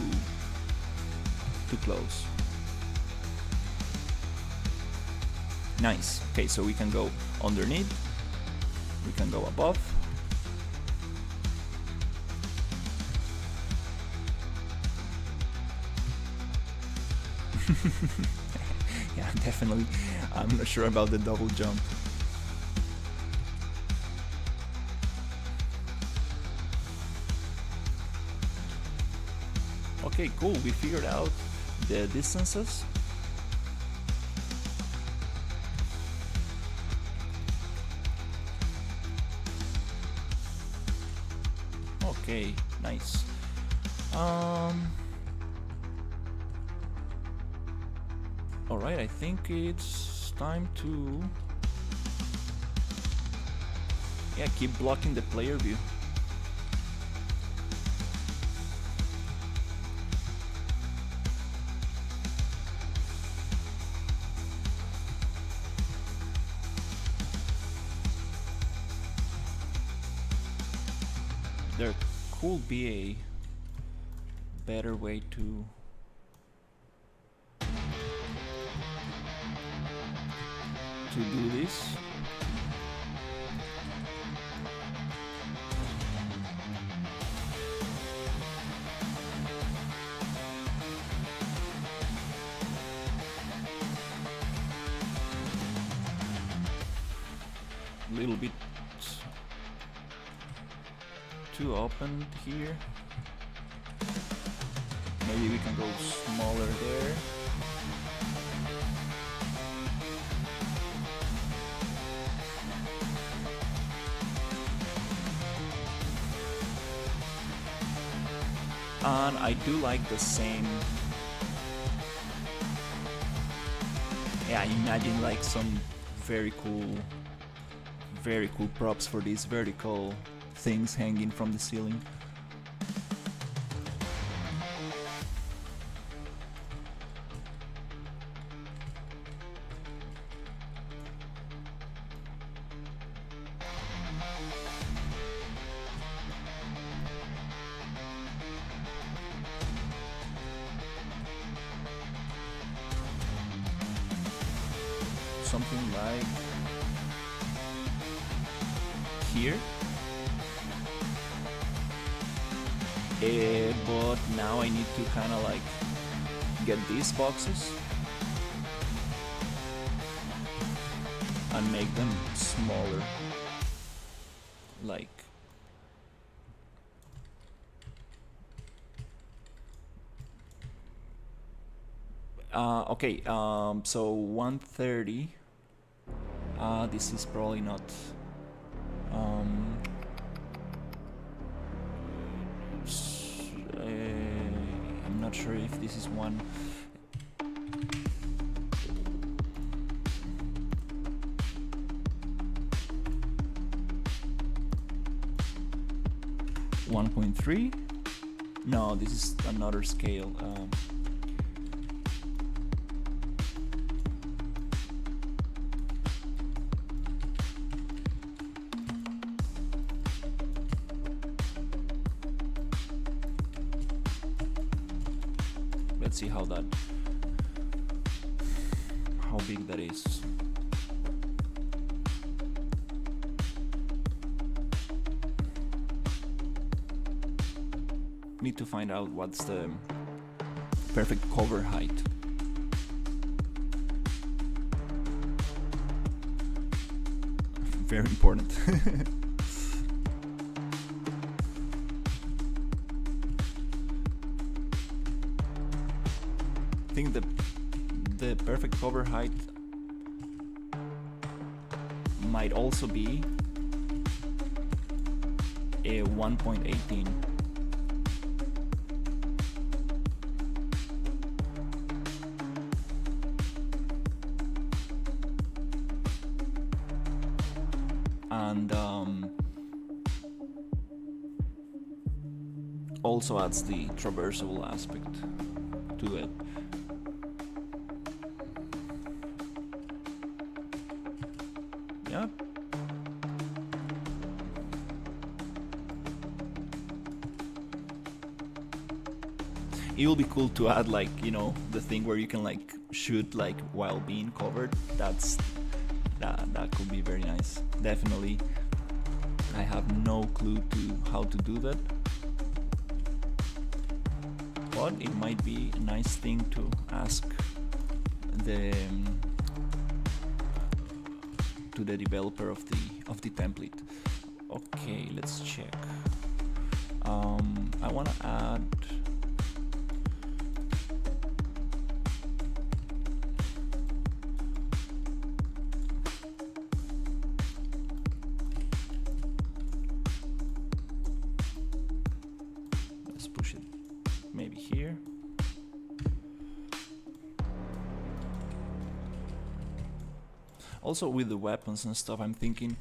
close. Nice. Okay, so we can go underneath, we can go above. Yeah, definitely. I'm not sure about the double jump. Okay, cool. We figured out the distances. Okay, nice. Alright, I think it's time to keep blocking the player view. There could be a better way to do this. A little bit too open here. Maybe we can go smaller there. And I do like the same. Yeah, imagine like some very cool props for these vertical things hanging from the ceiling. Something like here. But now I need to kind of like get these boxes and make them smaller, like okay, so 130. This is probably not. I'm not sure if this is one. .3? No, this is another scale. Let's see how big that is. need to find out what's the perfect cover height. Very important. I think the perfect cover height might also be a 1.18. And also adds the traversable aspect to it. Yeah. It will be cool to add, like, you know, the thing where you can like shoot like while being covered. That could be very nice. Definitely. I have no clue to how to do that, but it might be a nice thing to ask the to the developer of the template. Okay, let's check. I want to add push it maybe here. Also with the weapons and stuff, I'm thinking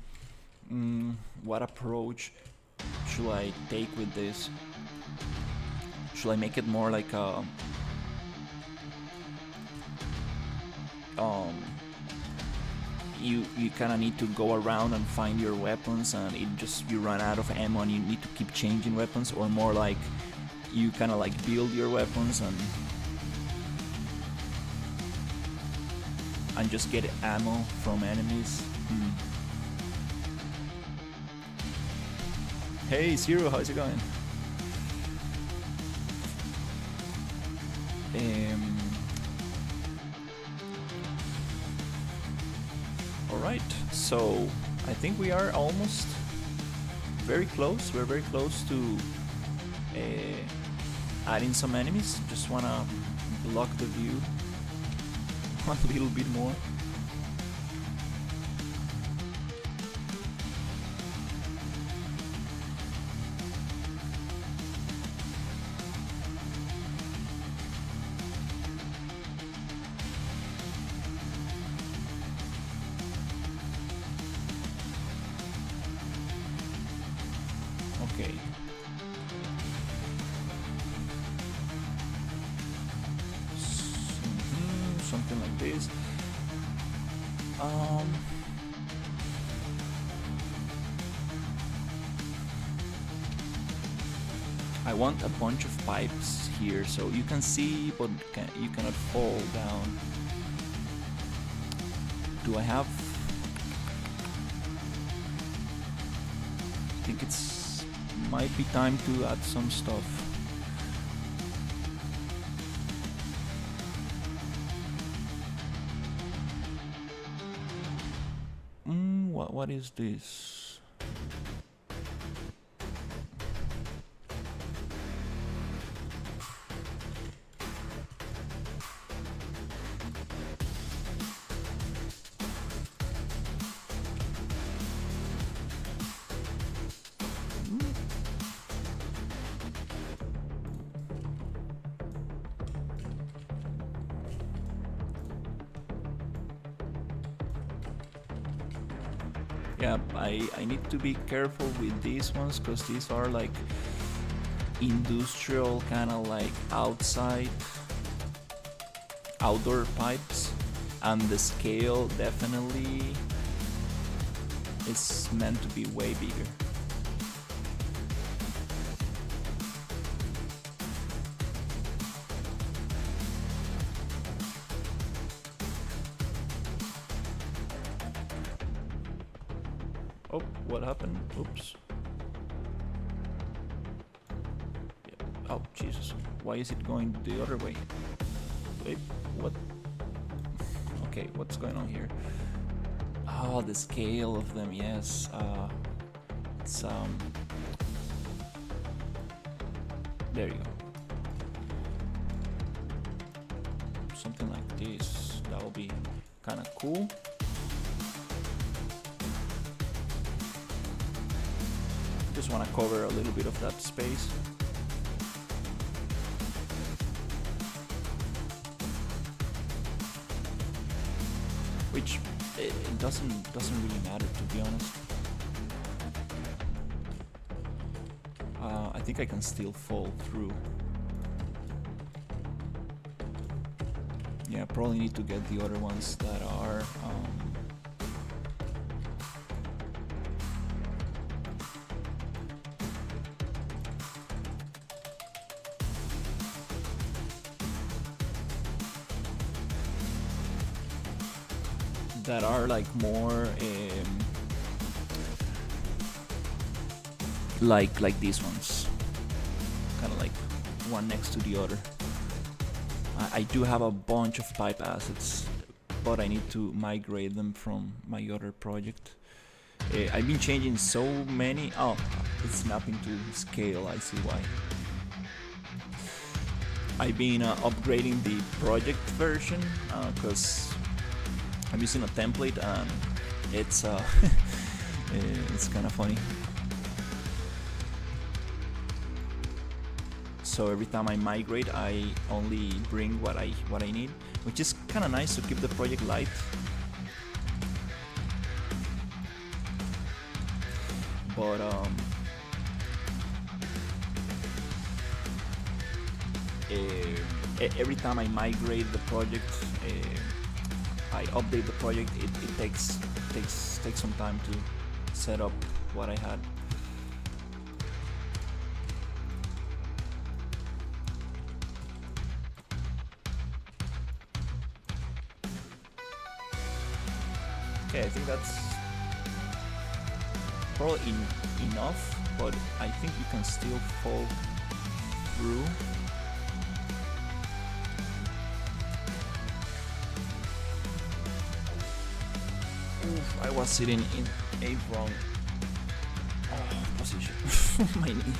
what approach should I take with this? Should I make it more like a you kind of need to go around and find your weapons, and you run out of ammo and you need to keep changing weapons, or more like you kind of like build your weapons and just get ammo from enemies. Hey Zero, how's it going? Alright, so I think we are almost very close. We're very close to adding some enemies. Just wanna block the view a little bit more. Okay. Something like this. I want a bunch of pipes here so you can see, but you cannot fall down. Do I have? I think it's might be time to add some stuff. What is this? Yeah, I need to be careful with these ones because these are like industrial, kind of like outdoor pipes, and the scale definitely is meant to be way bigger. Oh, what happened? Oops. Yeah. Oh. Jesus, why is it going the other way? Wait, what? Okay, what's going on here? Oh, the scale of them, yes. It's there you go. Something like this. That will be kind of cool. Just want to cover a little bit of that space. Which it doesn't really matter, to be honest. I think I can still fall through. Yeah, probably need to get the other ones that are like more like these ones, kind of like one next to the other. I do have a bunch of pipe assets, but I need to migrate them from my other project. I've been changing so many. Oh, it's snapping to scale, I see why. I've been upgrading the project version because I'm using a template and it's it's kind of funny. So every time I migrate, I only bring what I need, which is kind of nice to keep the project light. But every time I migrate the project, I update the project. It takes some time to set up what I had. Okay, I think that's probably enough, but I think you can still fall through. Oof, I was sitting in a wrong position. My knee.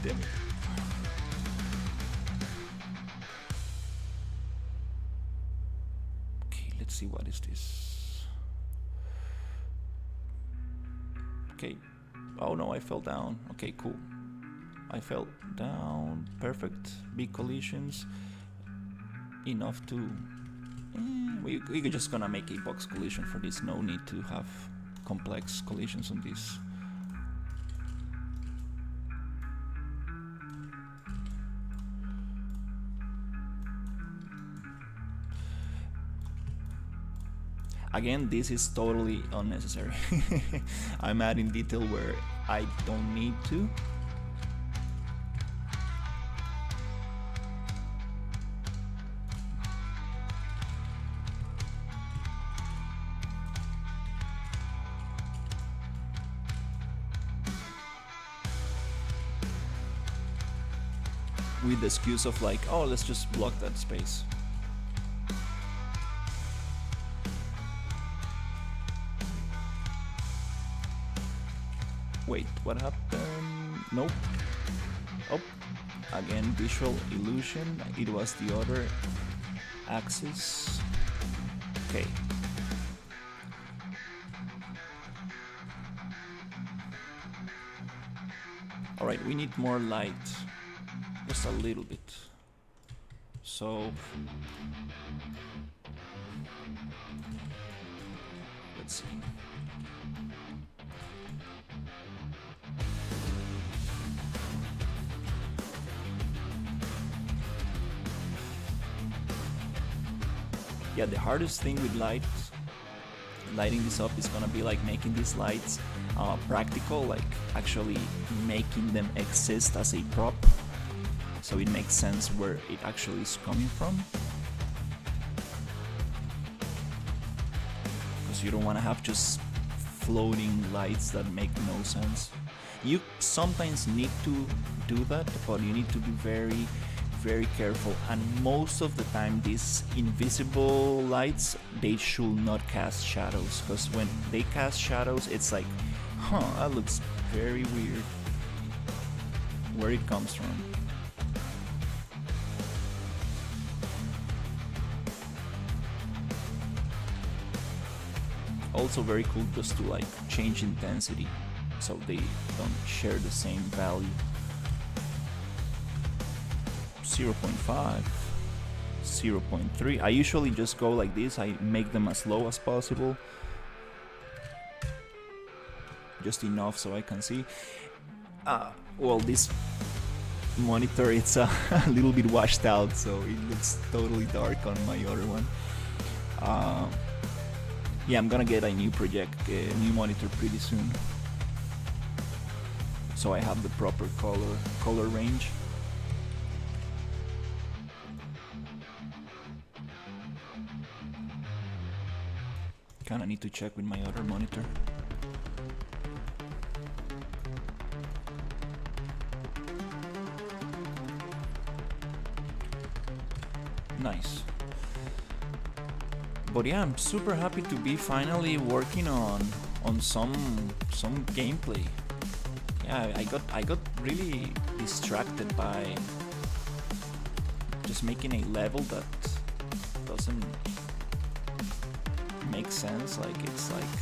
Damn it. Okay, let's see, what is this? Okay. Oh no, I fell down. Okay, cool. I fell down. Perfect. Big collisions. Enough to... we're just gonna make a box collision for this. No need to have complex collisions on this. Again, this is totally unnecessary. I'm adding detail where I don't need to. With the excuse of like, oh, let's just block that space. Wait, what happened? Nope. Oh, again, visual illusion. It was the other axis. Okay. Alright, we need more light. Just a little bit. So... let's see. Yeah, the hardest thing with lighting this up is gonna be like making these lights practical, like actually making them exist as a prop, so it makes sense where it actually is coming from. Because you don't want to have just floating lights that make no sense. You sometimes need to do that, but you need to be very, very careful. And most of the time, these invisible lights, they should not cast shadows, because when they cast shadows, it's like, huh, that looks very weird. Where it comes from. Also very cool just to like change intensity so they don't share the same value. 0.5, 0.3. I usually just go like this. I make them as low as possible, just enough so I can see. Well, this monitor, it's a little bit washed out, so it looks totally dark on my other one. Yeah, I'm gonna get a new new monitor pretty soon, so I have the proper color range. Kinda need to check with my other monitor. Nice. But yeah, I'm super happy to be finally working on some gameplay. Yeah, I got really distracted by just making a level that doesn't make sense. Like, it's like,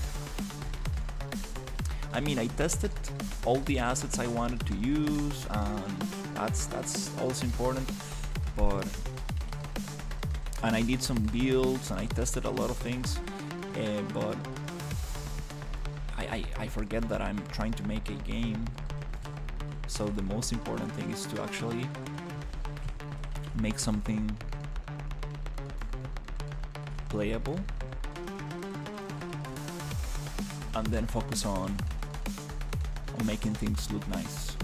I mean, I tested all the assets I wanted to use, and that's also important, and I did some builds and I tested a lot of things, but I forget that I'm trying to make a game. So the most important thing is to actually make something playable, and then focus on making things look nice.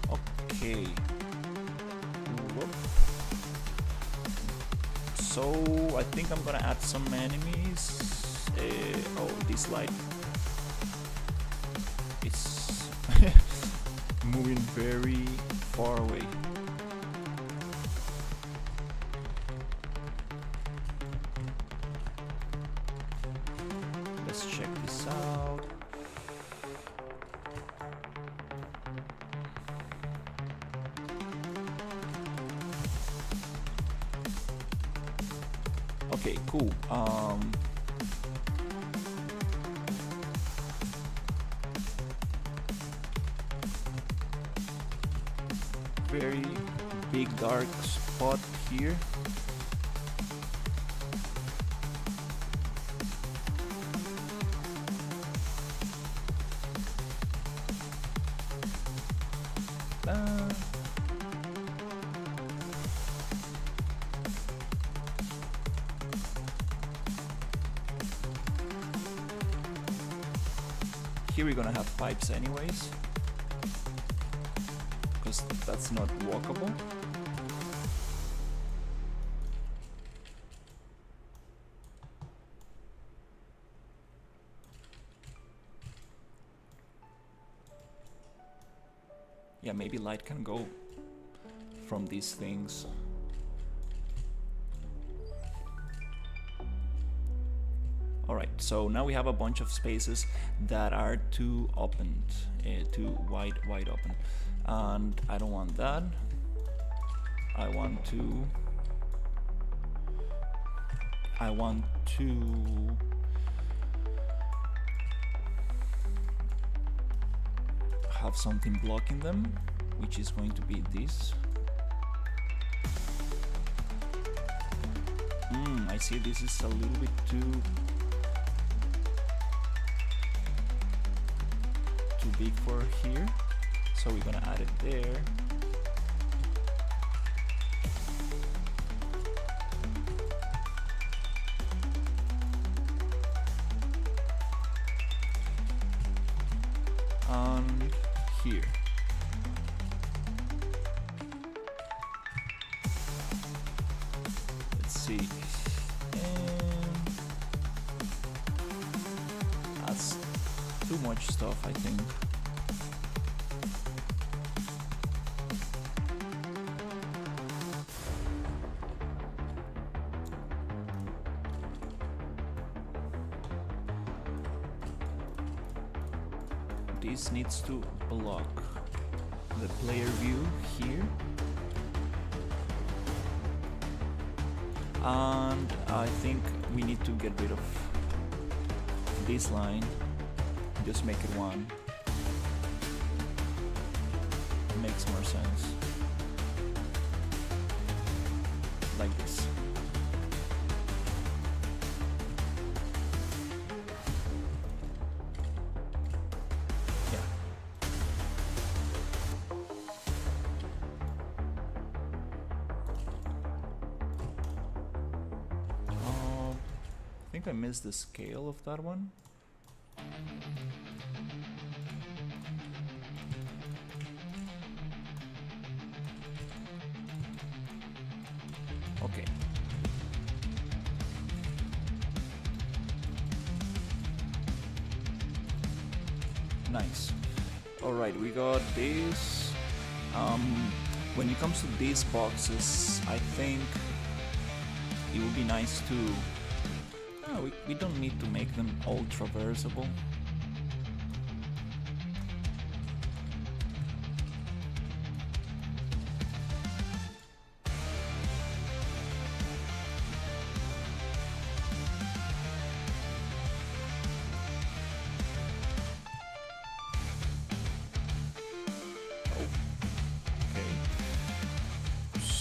Okay. Whoop. So I think I'm gonna add some enemies. Oh, this light is moving very far away. Let's check this out. Okay, cool. Very big dark spot here. Here we're gonna have pipes anyways, because that's not walkable. Yeah, maybe light can go from these things. Alright, so now we have a bunch of spaces that are too opened, too wide open. And I don't want that. I want to have something blocking them, which is going to be this. I see this is a little bit too big for here, so we're gonna add it there. And here. Let's see. And too much stuff, I think. This needs to block the player view here. And I think we need to get rid of this line, just make it one. Makes more sense. Like this. Yeah. I think I missed the scale of that one. Okay. Nice. Alright, we got this. When it comes to these boxes, I think it would be nice to... we don't need to make them all traversable.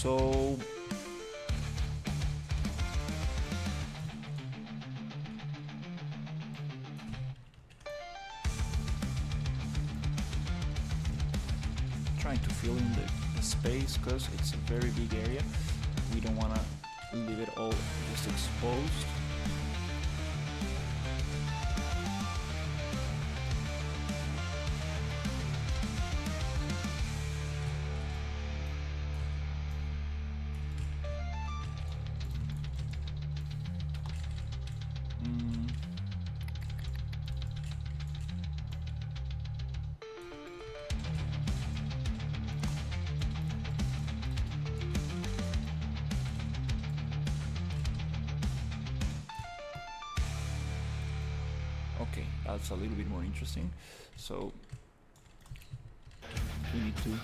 So trying to fill in the space because it's a very big area. We don't want to leave it all just exposed. Okay, that's a little bit more interesting. So we need to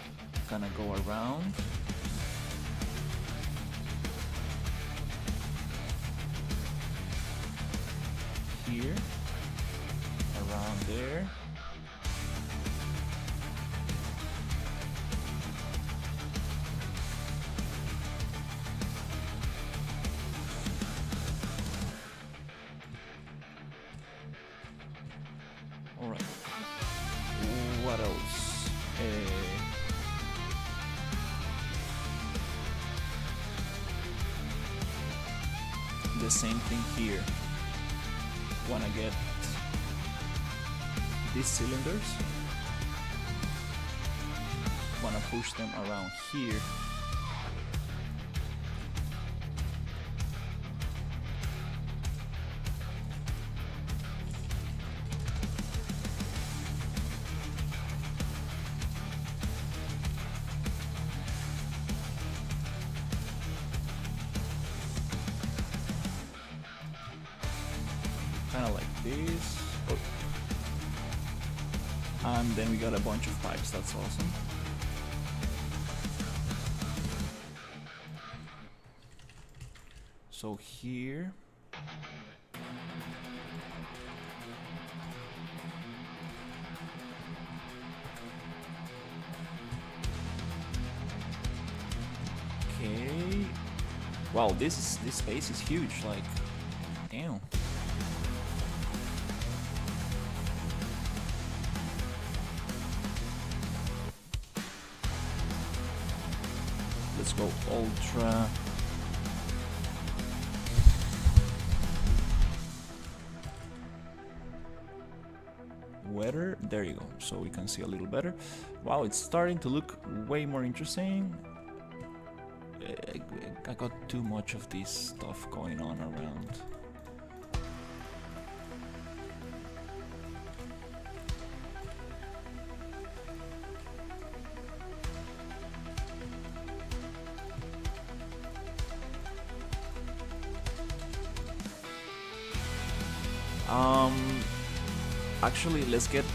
kind of go around. Here, around there. Alright. What else? The same thing here. Wanna get these cylinders. Wanna push them around here. Kind of like this. Oh. And then we got a bunch of pipes, that's awesome. So here, okay. Wow, this space is huge, like, damn. Let's go ultra. Weather, there you go, so we can see a little better. Wow, it's starting to look way more interesting. I got too much of this stuff going on around. Um, Actually, let's get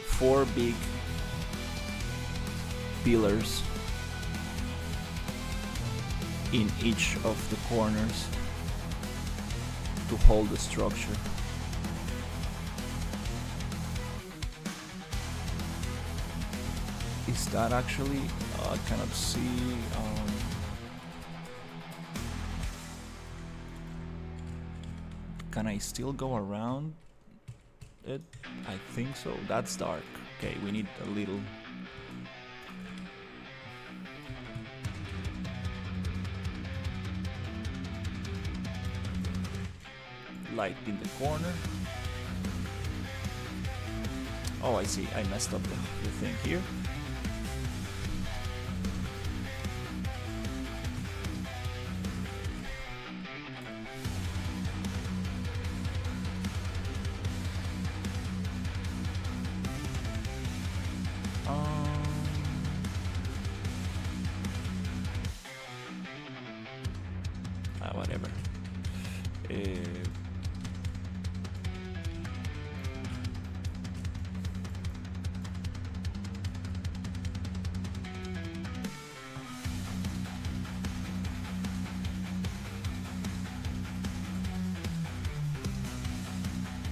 4 big pillars in each of the corners to hold the structure. Is that actually? I cannot see. Can I still go around it? I think so. That's dark. Okay, we need a little. Light in the corner. Oh, I see. I messed up the thing here. Whatever.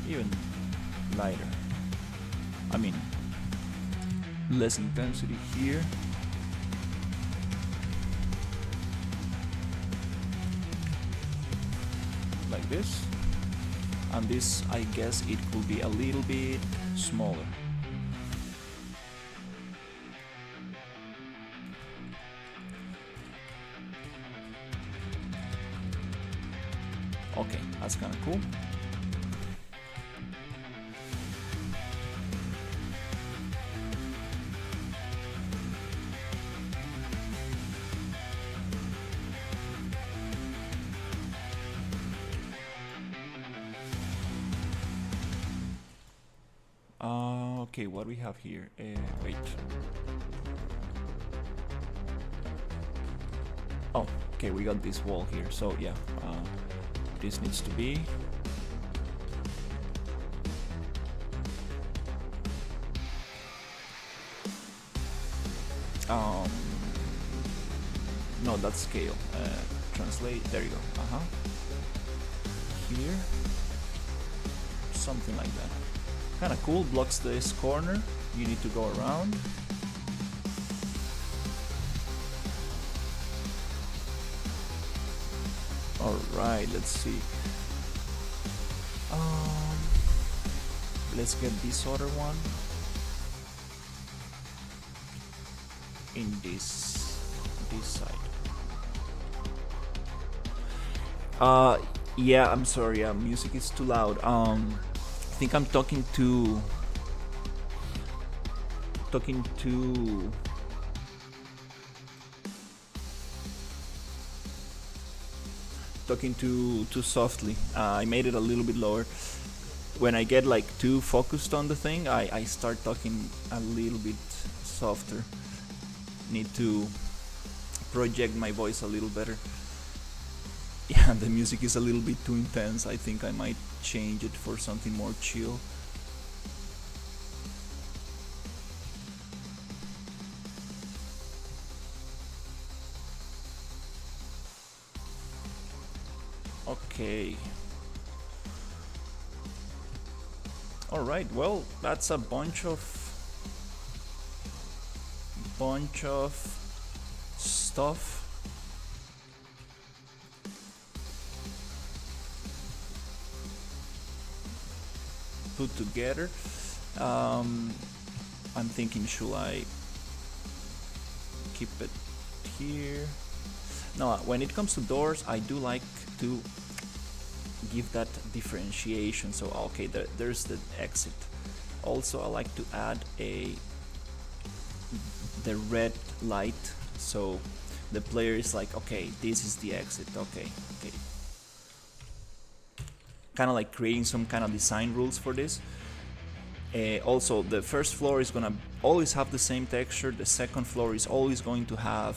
Even lighter. I mean, less intensity here. Like this. And this, I guess it could be a little bit smaller. Okay, that's kind of cool. Okay, what do we have here? Wait. Oh, okay, we got this wall here. So yeah, this needs to be. No, that's scale. Translate. There you go. Here, something like that. Kind of cool, blocks this corner. You need to go around. Alright, let's see. Let's get this other one in this side. Yeah, I'm sorry, music is too loud. I think I'm talking to too softly. I made it a little bit lower. When I get like too focused on the thing, I start talking a little bit softer. Need to project my voice a little better. Yeah, the music is a little bit too intense. I think I might change it for something more chill. Okay. Alright, well, that's a bunch of stuff. Put together. I'm thinking, should I keep it here? No, when it comes to doors, I do like to give that differentiation. So okay, there's the exit. Also, I like to add the red light, so the player is like, okay, this is the exit. Okay. Kind of like creating some kind of design rules for this. Also, the first floor is gonna always have the same texture. The second floor is always going to have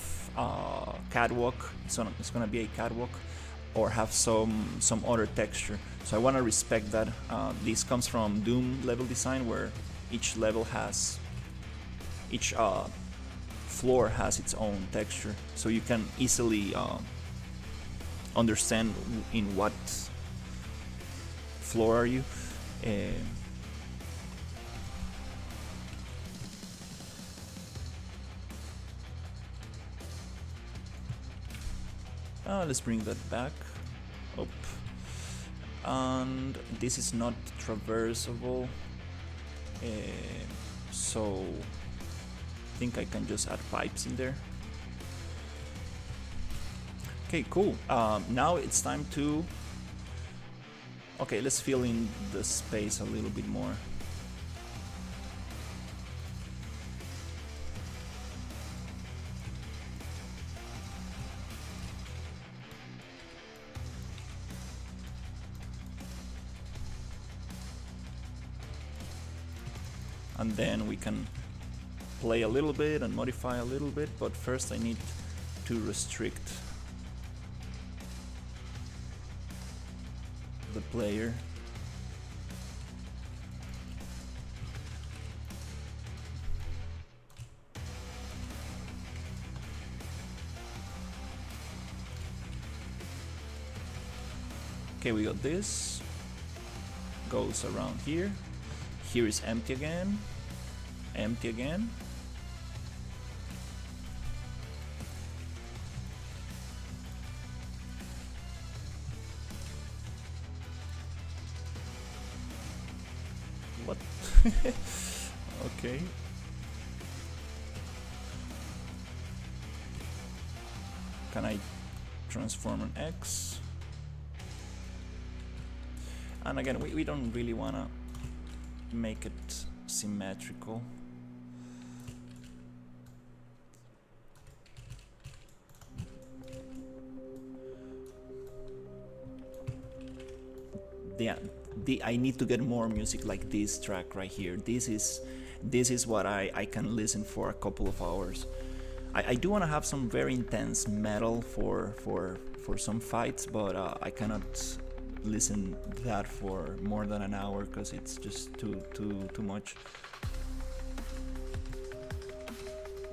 catwalk. It's gonna be a catwalk. or have some other texture. So I want to respect that. This comes from Doom level design, where each level has each floor has its own texture, so you can easily understand in what floor are you. Let's bring that back up. And this is not traversable, so I think I can just add pipes in there. Okay, cool. Now it's time to... Okay, let's fill in the space a little bit more. And then we can play a little bit and modify a little bit, but first I need to restrict the player. Okay, we got this. Goes around here. Here is empty again. Empty again. What? Okay. Can I transform an X? And again, we don't really wanna make it symmetrical. Yeah, I need to get more music like this track right here. This is what I can listen for a couple of hours. I do want to have some very intense metal for some fights, but I cannot listen that for more than an hour because it's just too much.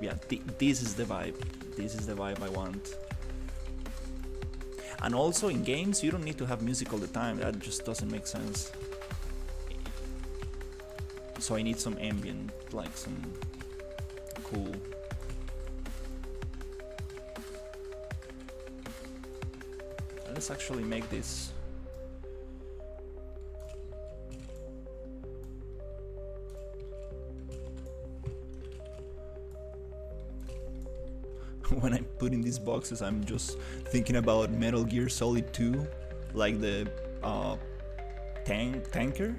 Yeah, this is the vibe. This is the vibe I want. And also in games, you don't need to have music all the time. That just doesn't make sense. So I need some ambient, like some cool. Let's actually make this. When I'm putting these boxes, I'm just thinking about Metal Gear Solid 2, like the tanker.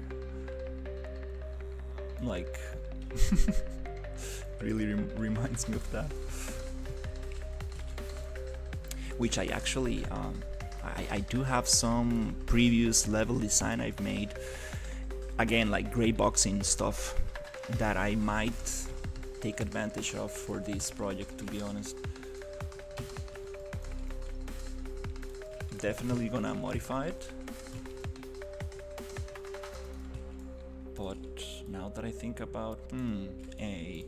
Like, really reminds me of that. Which I actually, I do have some previous level design I've made. Again, like gray boxing stuff that I might take advantage of for this project, to be honest. Definitely gonna modify it, but now that I think about a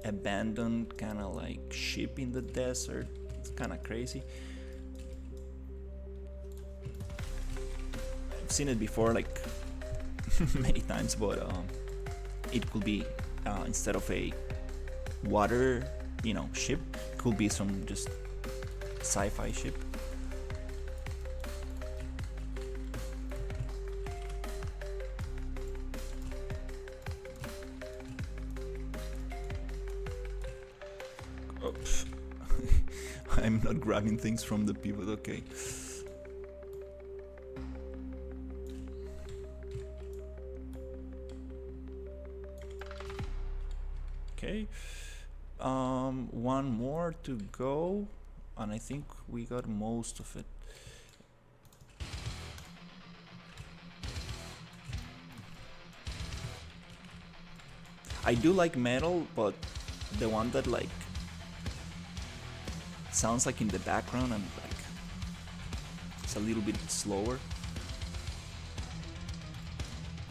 abandoned kind of like ship in the desert, it's kind of crazy. I've seen it before, like many times, but it could be instead of a water, ship, could be some just sci-fi ship. I'm not grabbing things from the pivot, okay. Okay, one more to go, and I think we got most of it. I do like metal, but the one that like sounds like in the background, I'm like It's a little bit slower,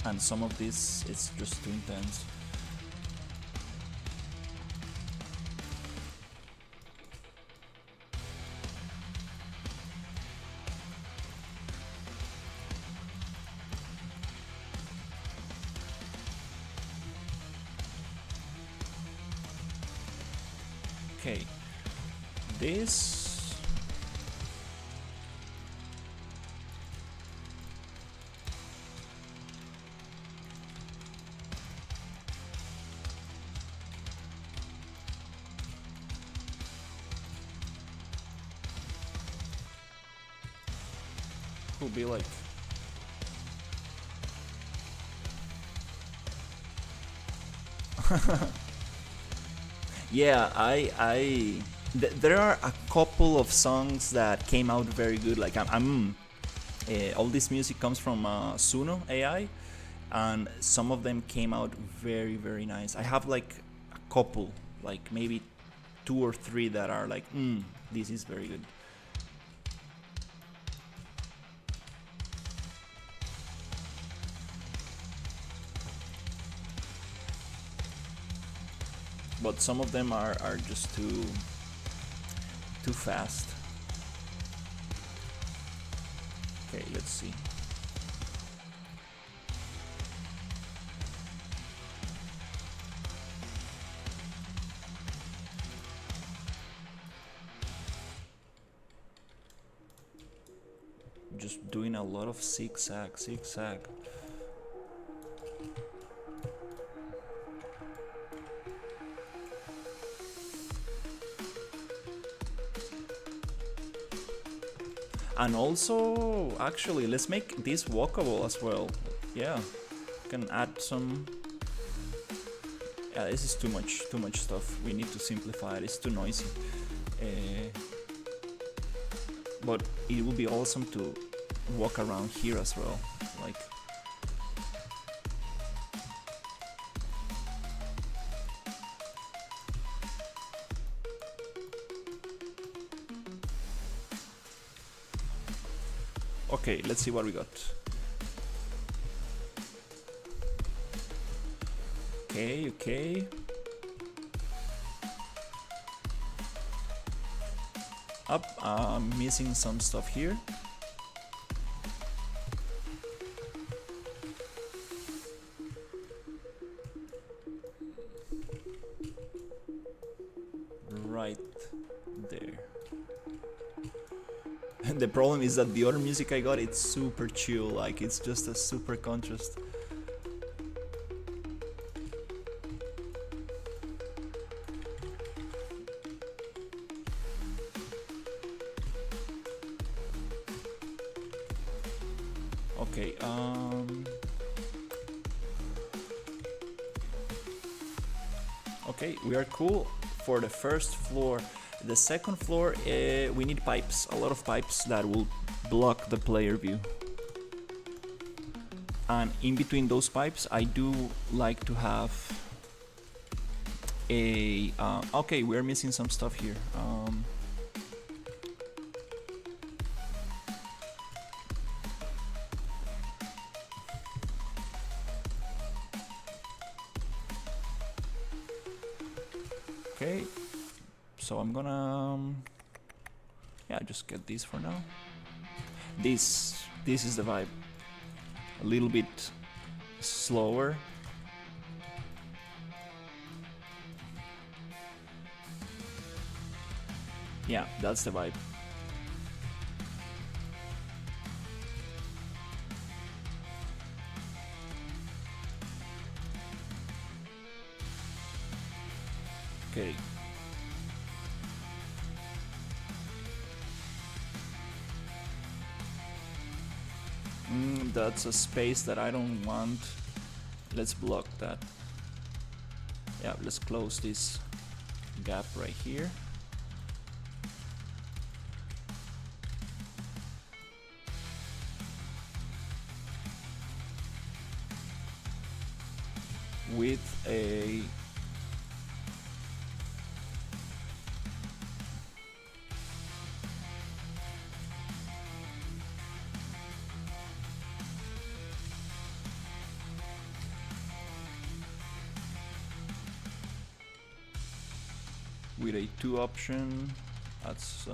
and some of this it's just too intense. Okay, this will be like yeah, there are a couple of songs that came out very good. Like all this music comes from Suno AI, and some of them came out very very nice. I have like a couple, like maybe 2 or 3 that are like, this is very good. But some of them are just too fast. Okay, let's see. Just doing a lot of zigzag. And also, actually, let's make this walkable as well. Yeah, can add some. Yeah, this is too much stuff. We need to simplify it. It's too noisy. But it would be awesome to walk around here as well. Like, okay, let's see what we got. Okay. Up, I'm missing some stuff here. Right there. The problem is that the other music I got, it's super chill, like it's just a super contrast. Okay, okay, we are cool for the first floor. The second floor, we need pipes, a lot of pipes that will block the player view. And in between those pipes, I do like to have a... okay, we're missing some stuff here. Okay, so I'm gonna yeah, just get this for now. This is the vibe. A little bit slower. Yeah, that's the vibe. Okay. That's a space that I don't want. Let's block that. Yeah, let's close this gap right here. With a with a 2 option. That's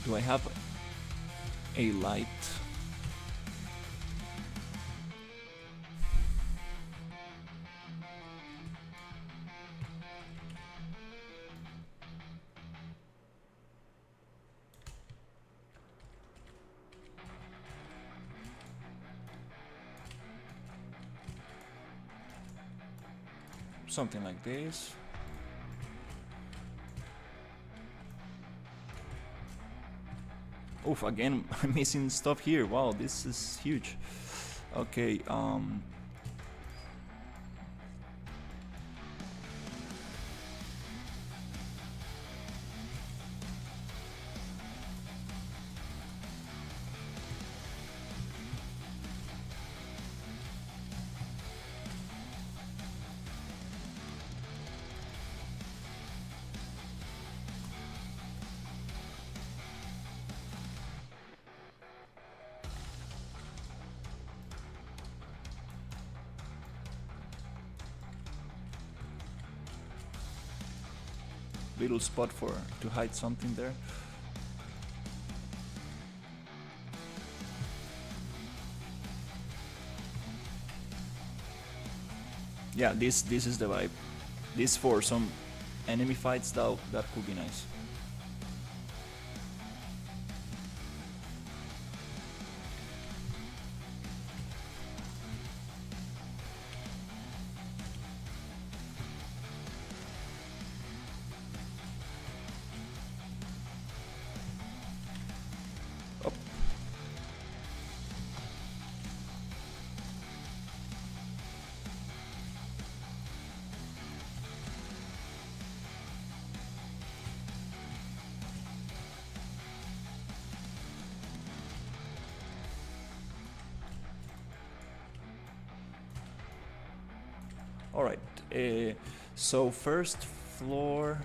do I have a light? Something like this. Oof, again, I'm missing stuff here. Wow, this is huge. Okay, little spot for to hide something there. Yeah, this is the vibe. This for some enemy fights that could be nice. Up. All right. So first floor.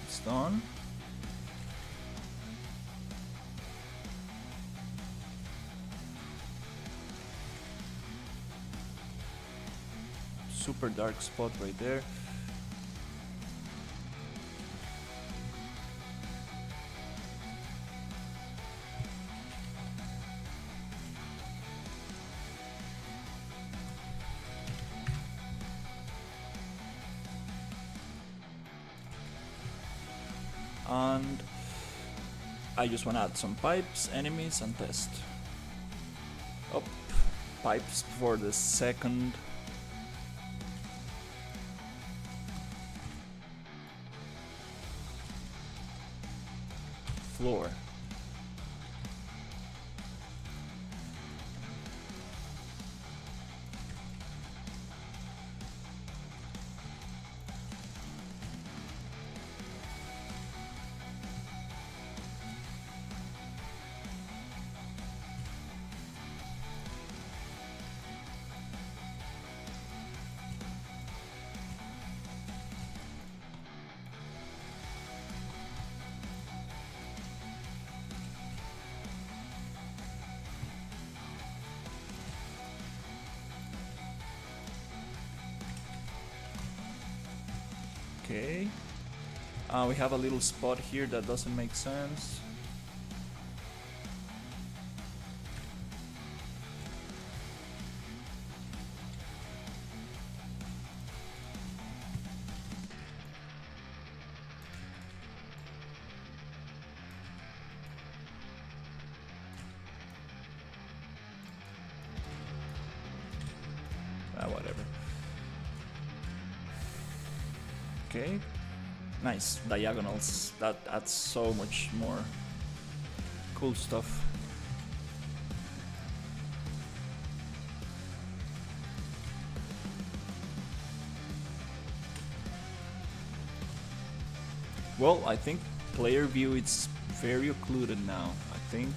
It's done. Super dark spot right there. And I just want to add some pipes, enemies, and test. Up, pipes for the second. Floor. Okay. We have a little spot here that doesn't make sense. Okay. Nice. Diagonals. That adds so much more cool stuff. Well, I think player view it's very occluded now. I think.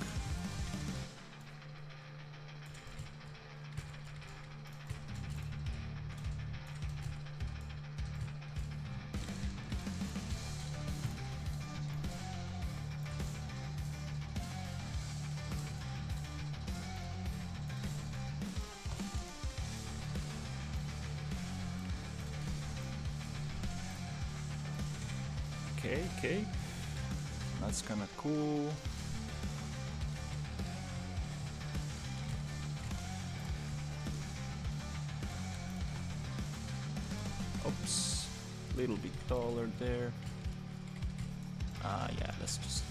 Okay. That's kind of cool. Oops. A little bit taller there. Yeah, let's just...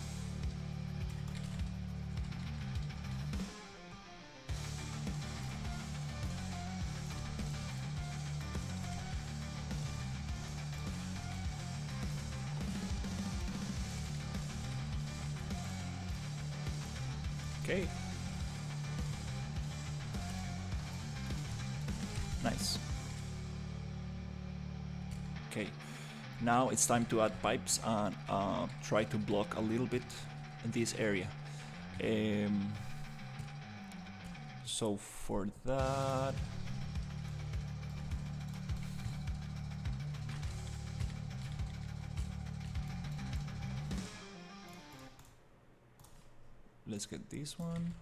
Okay. Nice. Okay. Now it's time to add pipes and try to block a little bit in this area. So for that... Let's get this one.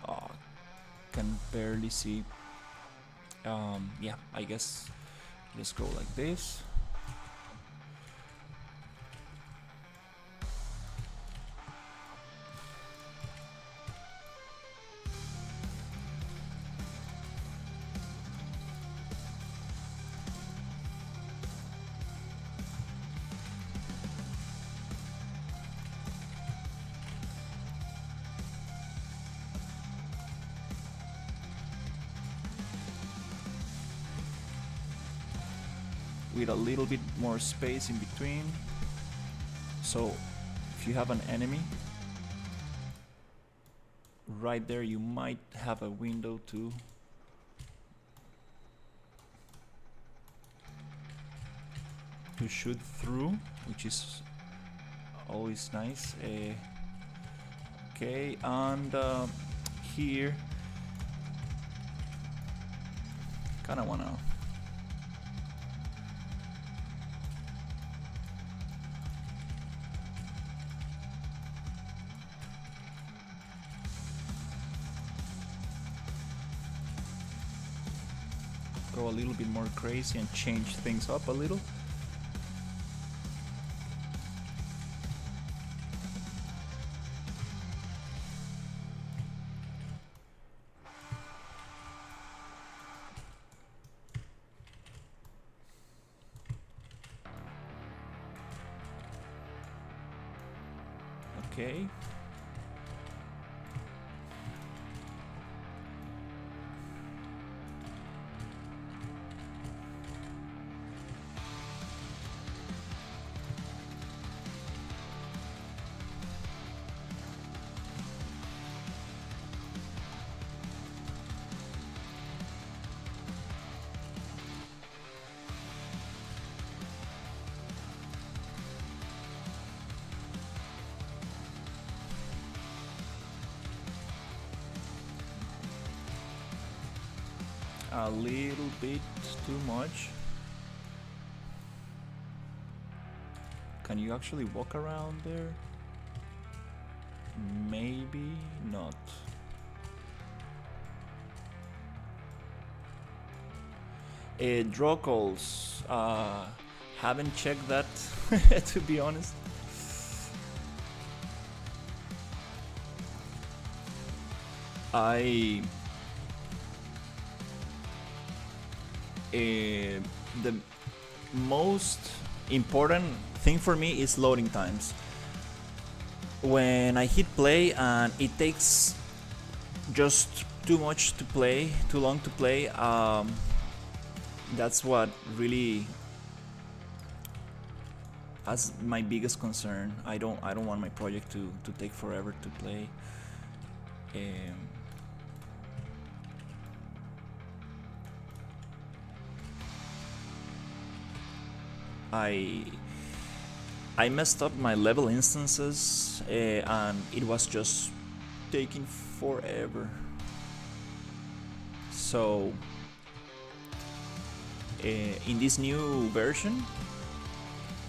Oh, can barely see. Yeah, I guess just go like this. With a little bit more space in between. So if you have an enemy right there, you might have a window to shoot through, which is always nice. Okay, and here kind of wanna go a little bit more crazy and change things up a little. Okay. A little bit too much. Can you actually walk around there? Maybe not. Draw calls. Haven't checked that to be honest. The most important thing for me is loading times. when I hit play and it takes just too much to play, too long to play, that's what really that's my biggest concern. I don't want my project to take forever to play. Um, I I messed up my level instances and it was just taking forever. So in this new version,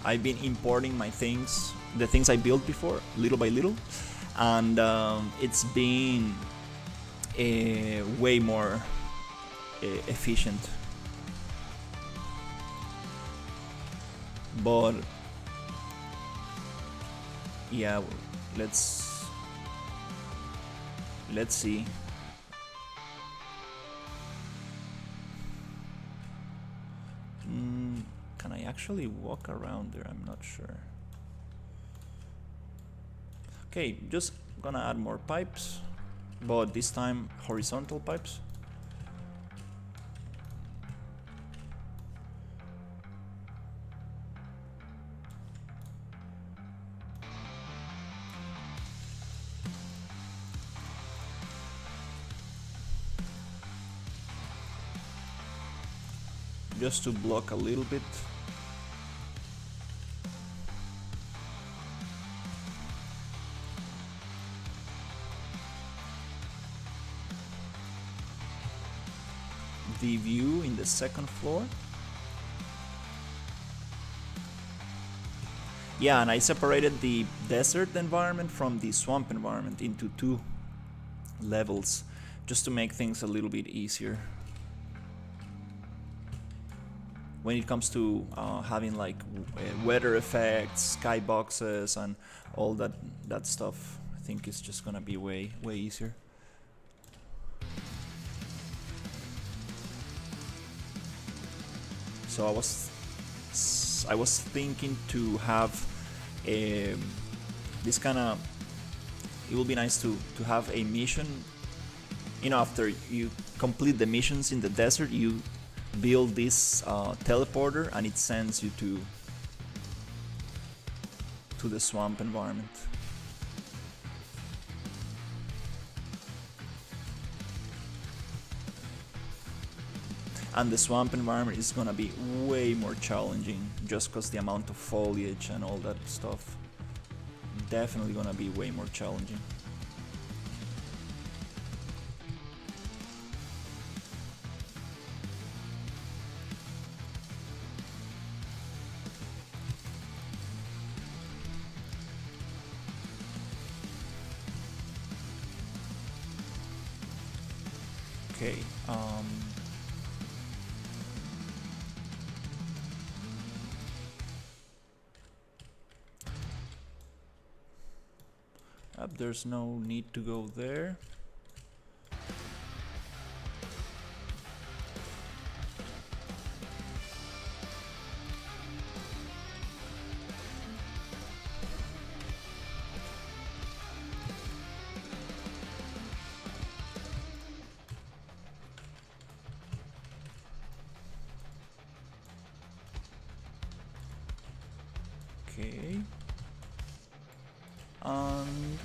I've been importing my things, the things I built before, little by little, and it's been way more efficient. But yeah, let's see. Can I actually walk around there? I'm not sure. Okay, just gonna add more pipes, but this time horizontal pipes. Just to block a little bit. The view in the second floor. Yeah, and I separated the desert environment from the swamp environment into two levels just to make things a little bit easier when it comes to having like weather effects, skyboxes, and all that stuff. I think it's just gonna be way easier. So I was thinking to have this kind of. It will be nice to have a mission. You know, after you complete the missions in the desert, you build this teleporter, and it sends you to the swamp environment. And the swamp environment is gonna be way more challenging just because the amount of foliage and all that stuff. Definitely gonna be way more challenging. Okay, there's no need to go there. Okay. And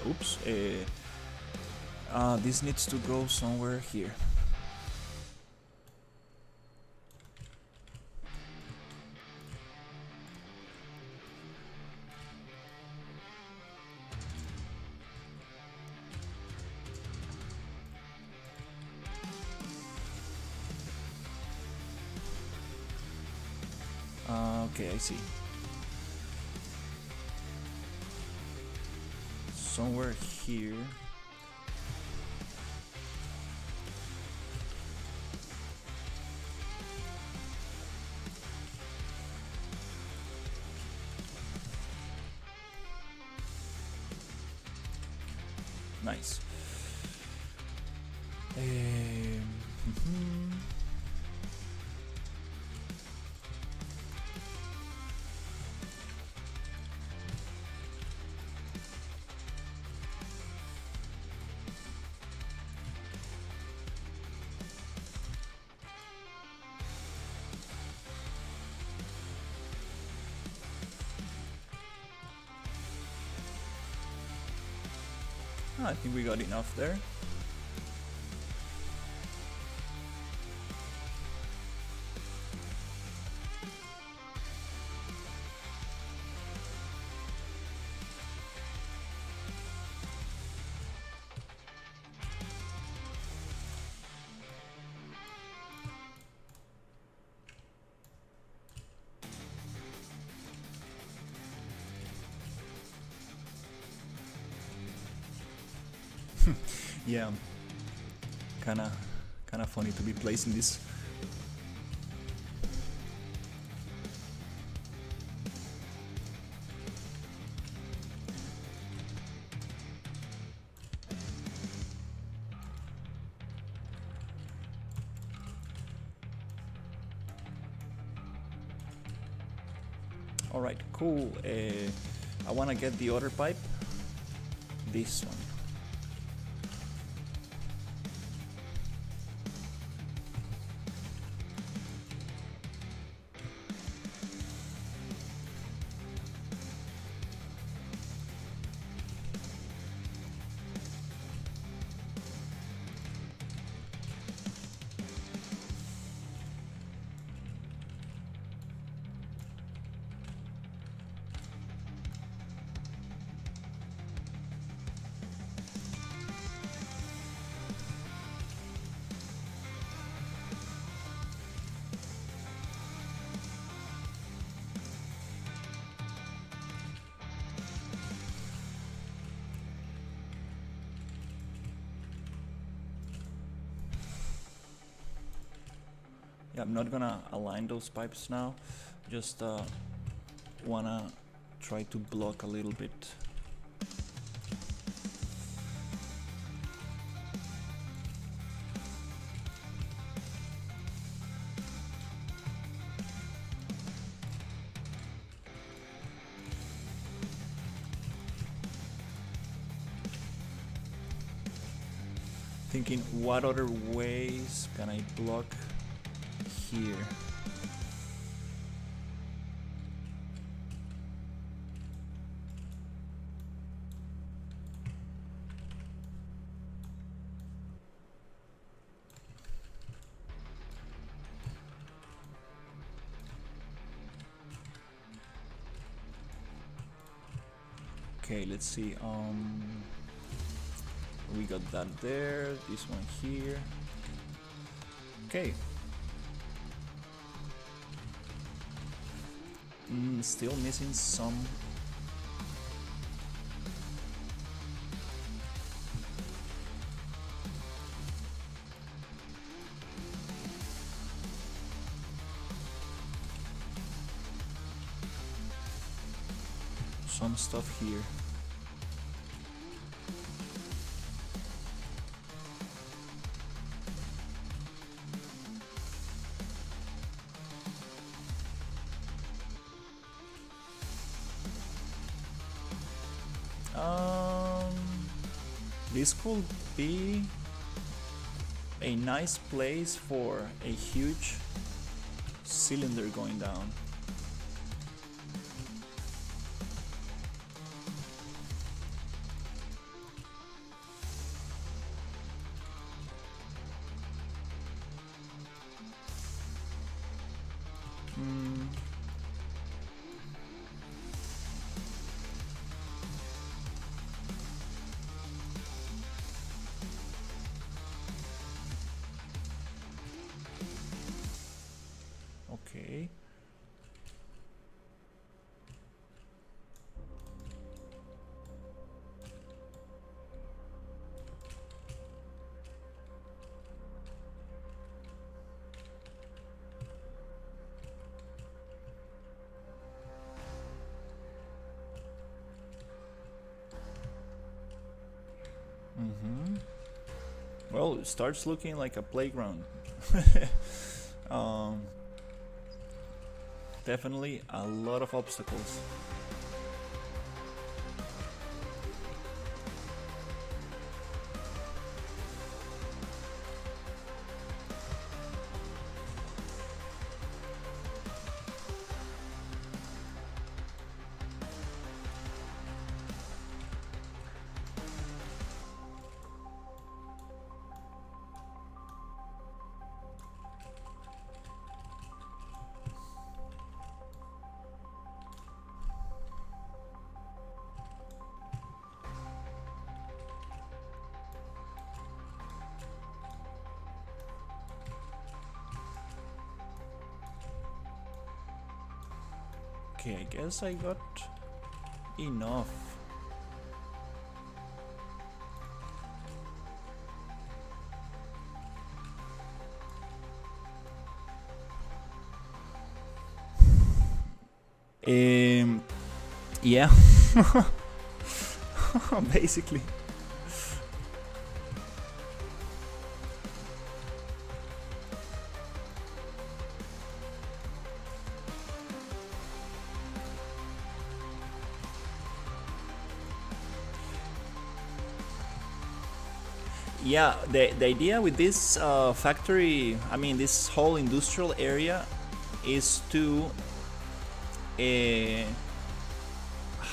oops, this needs to go somewhere here. Okay, I see. Somewhere here. Nice. I think we got enough there. Yeah, kinda funny to be placing this. All right, cool. I wanna get the other pipe. This one. Yeah, I'm not gonna align those pipes now. Just wanna try to block a little bit. Thinking, what other ways can I block here? Okay, let's see. We got that there. This one here. Okay. Still missing some. Some stuff here. This could be a nice place for a huge cylinder going down. Okay. it starts looking like a playground. um, Definitely a lot of obstacles. Okay, I guess I got enough. Yeah. Basically. Yeah, the idea with this factory, I mean, this whole industrial area, is to uh,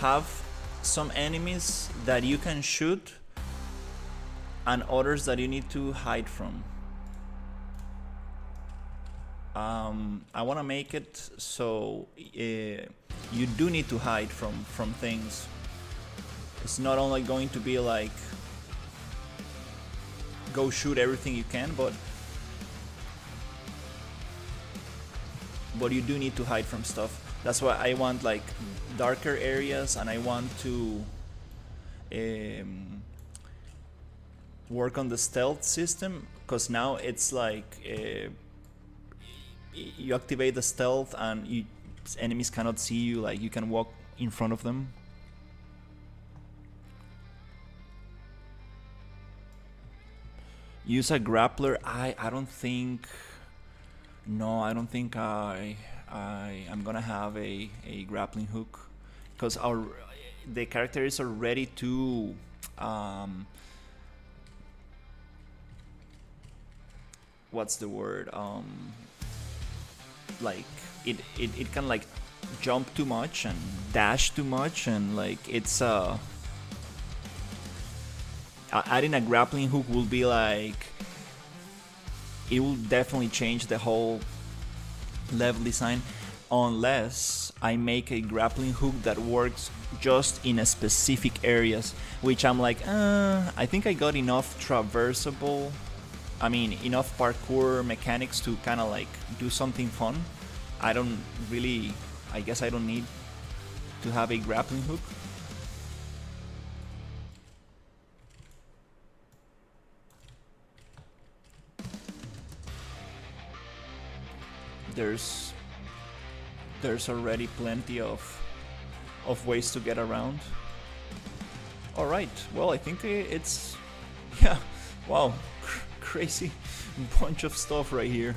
have some enemies that you can shoot and others that you need to hide from. I want to make it so you do need to hide from things. It's not only going to be like go shoot everything you can, but you do need to hide from stuff. That's why I want like darker areas, and I want to work on the stealth system, because now it's like you activate the stealth and enemies cannot see you, like you can walk in front of them. Use a grappler. I don't think. No, I don't think I'm gonna have a grappling hook, because the character is already too what's the word, like it can like jump too much and dash too much, and like it's adding a grappling hook will be like, it will definitely change the whole level design, unless I make a grappling hook that works just in a specific areas, which I'm like, I think I got enough traversable, I mean enough parkour mechanics to kind of like do something fun. I guess I don't need to have a grappling hook. There's already plenty of ways to get around. All right, well, I think it's, yeah, wow, crazy bunch of stuff right here.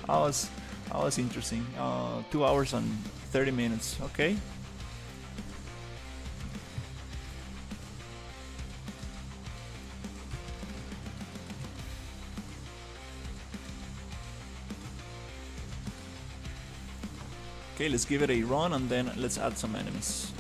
That was interesting. 2 hours and 30 minutes. Okay. Okay, let's give it a run and then let's add some enemies.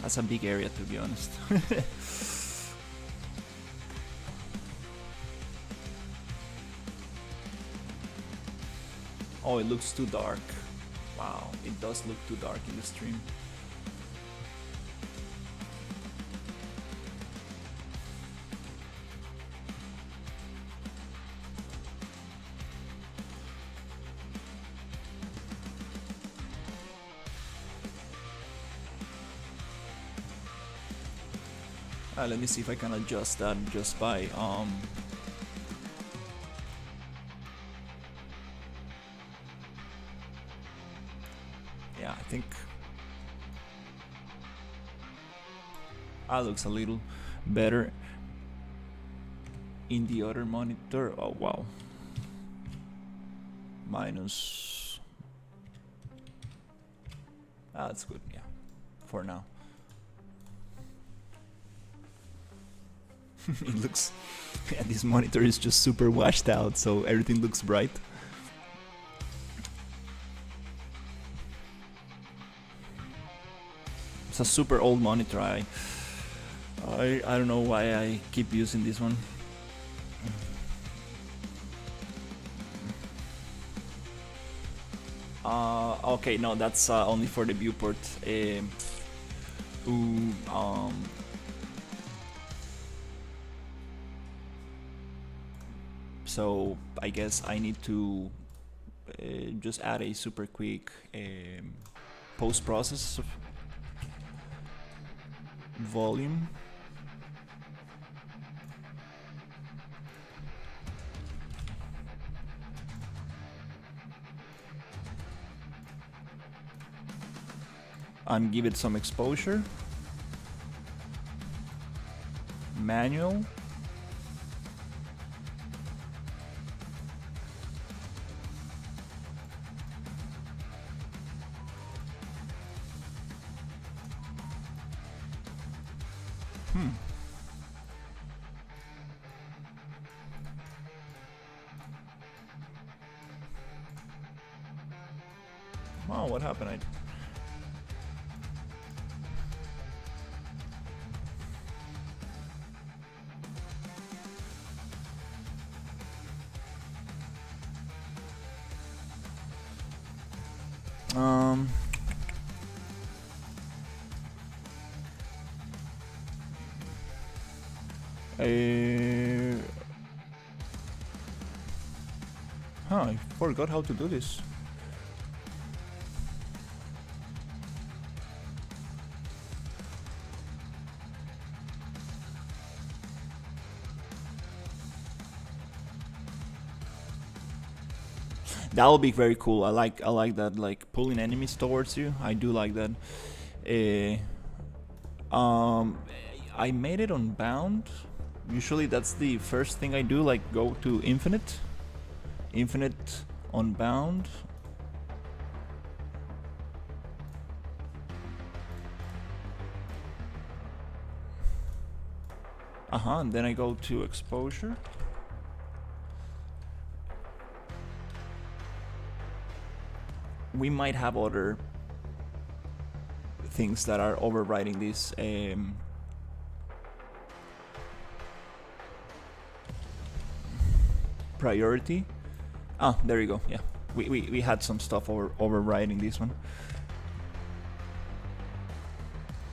That's a big area, to be honest. Oh, it looks too dark. Wow, it does look too dark in the stream. Let me see if I can adjust that just by yeah, I think that looks a little better in the other monitor. Oh wow, minus, that's good, yeah, for now. It looks, yeah, this monitor is just super washed out, so everything looks bright. It's a super old monitor. I don't know why I keep using this one. Okay, no, that's only for the viewport. Ooh, so I guess I need to just add a super quick post process of volume. And give it some exposure. Manual. Oh, what happened? I forgot how to do this. That will be very cool. I like that, like pulling enemies towards you. I do like that. I made it on bound. Usually that's the first thing I do, like go to infinite on bound. And then I go to exposure. We might have other things that are overriding this. Priority. There you go. Yeah, we had some stuff overriding this one.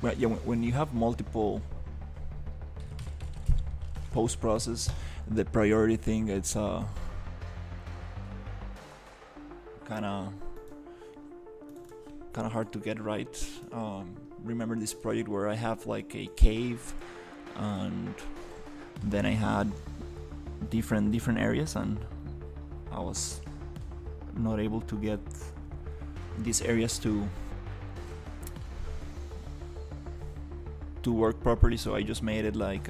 But yeah, when you have multiple post process, the priority thing, it's kind of hard to get right. Remember this project where I have like a cave, and then I had different areas, and I was not able to get these areas to work properly, so I just made it like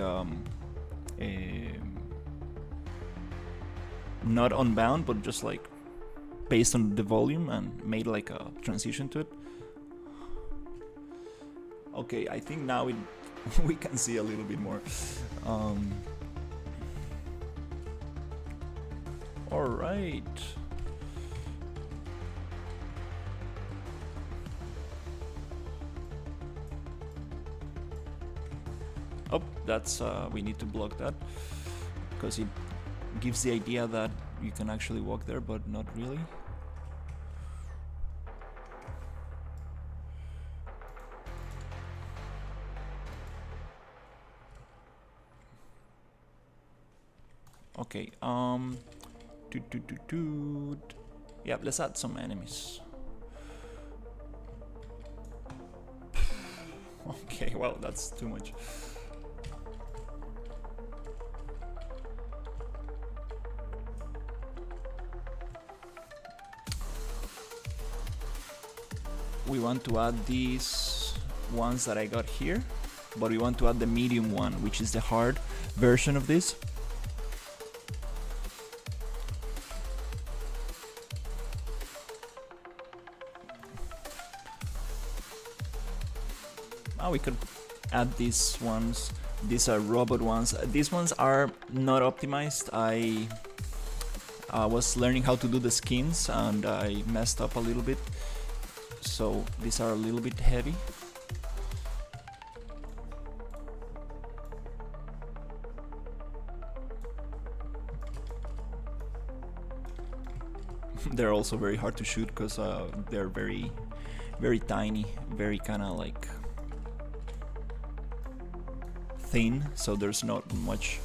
not unbound, but just like based on the volume, and made like a transition to it. Okay, I think now we can see a little bit more. All right. Oh, that's we need to block that because it gives the idea that you can actually walk there, but not really. Okay, yeah, let's add some enemies. Okay, well, that's too much. we want to add these ones that I got here, but we want to add the medium one, which is the hard version of this. We could add these ones. These are robot ones. These ones are not optimized. I was learning how to do the skins and I messed up a little bit, so these are a little bit heavy. They're also very hard to shoot because they're very, very tiny, very kind of like thin, so there's not much.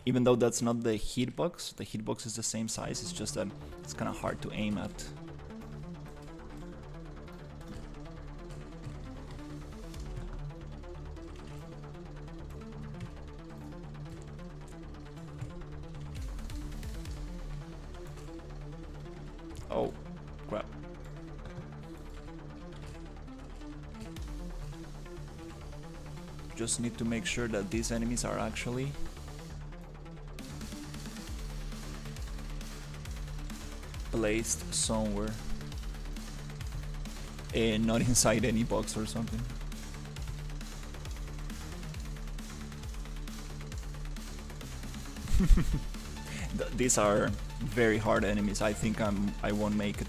Even though that's not the hitbox, the hitbox is the same size, it's just that it's kind of hard to aim at. Oh, crap. Just need to make sure that these enemies are actually placed somewhere and not inside any box or something. These are very hard enemies. I think I won't make it.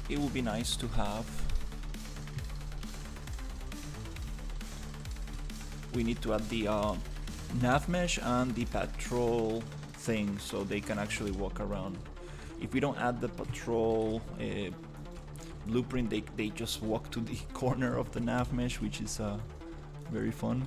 It would be nice to have. We need to add the nav mesh and the patrol thing so they can actually walk around. If we don't add the patrol blueprint, they just walk to the corner of the nav mesh, which is very fun.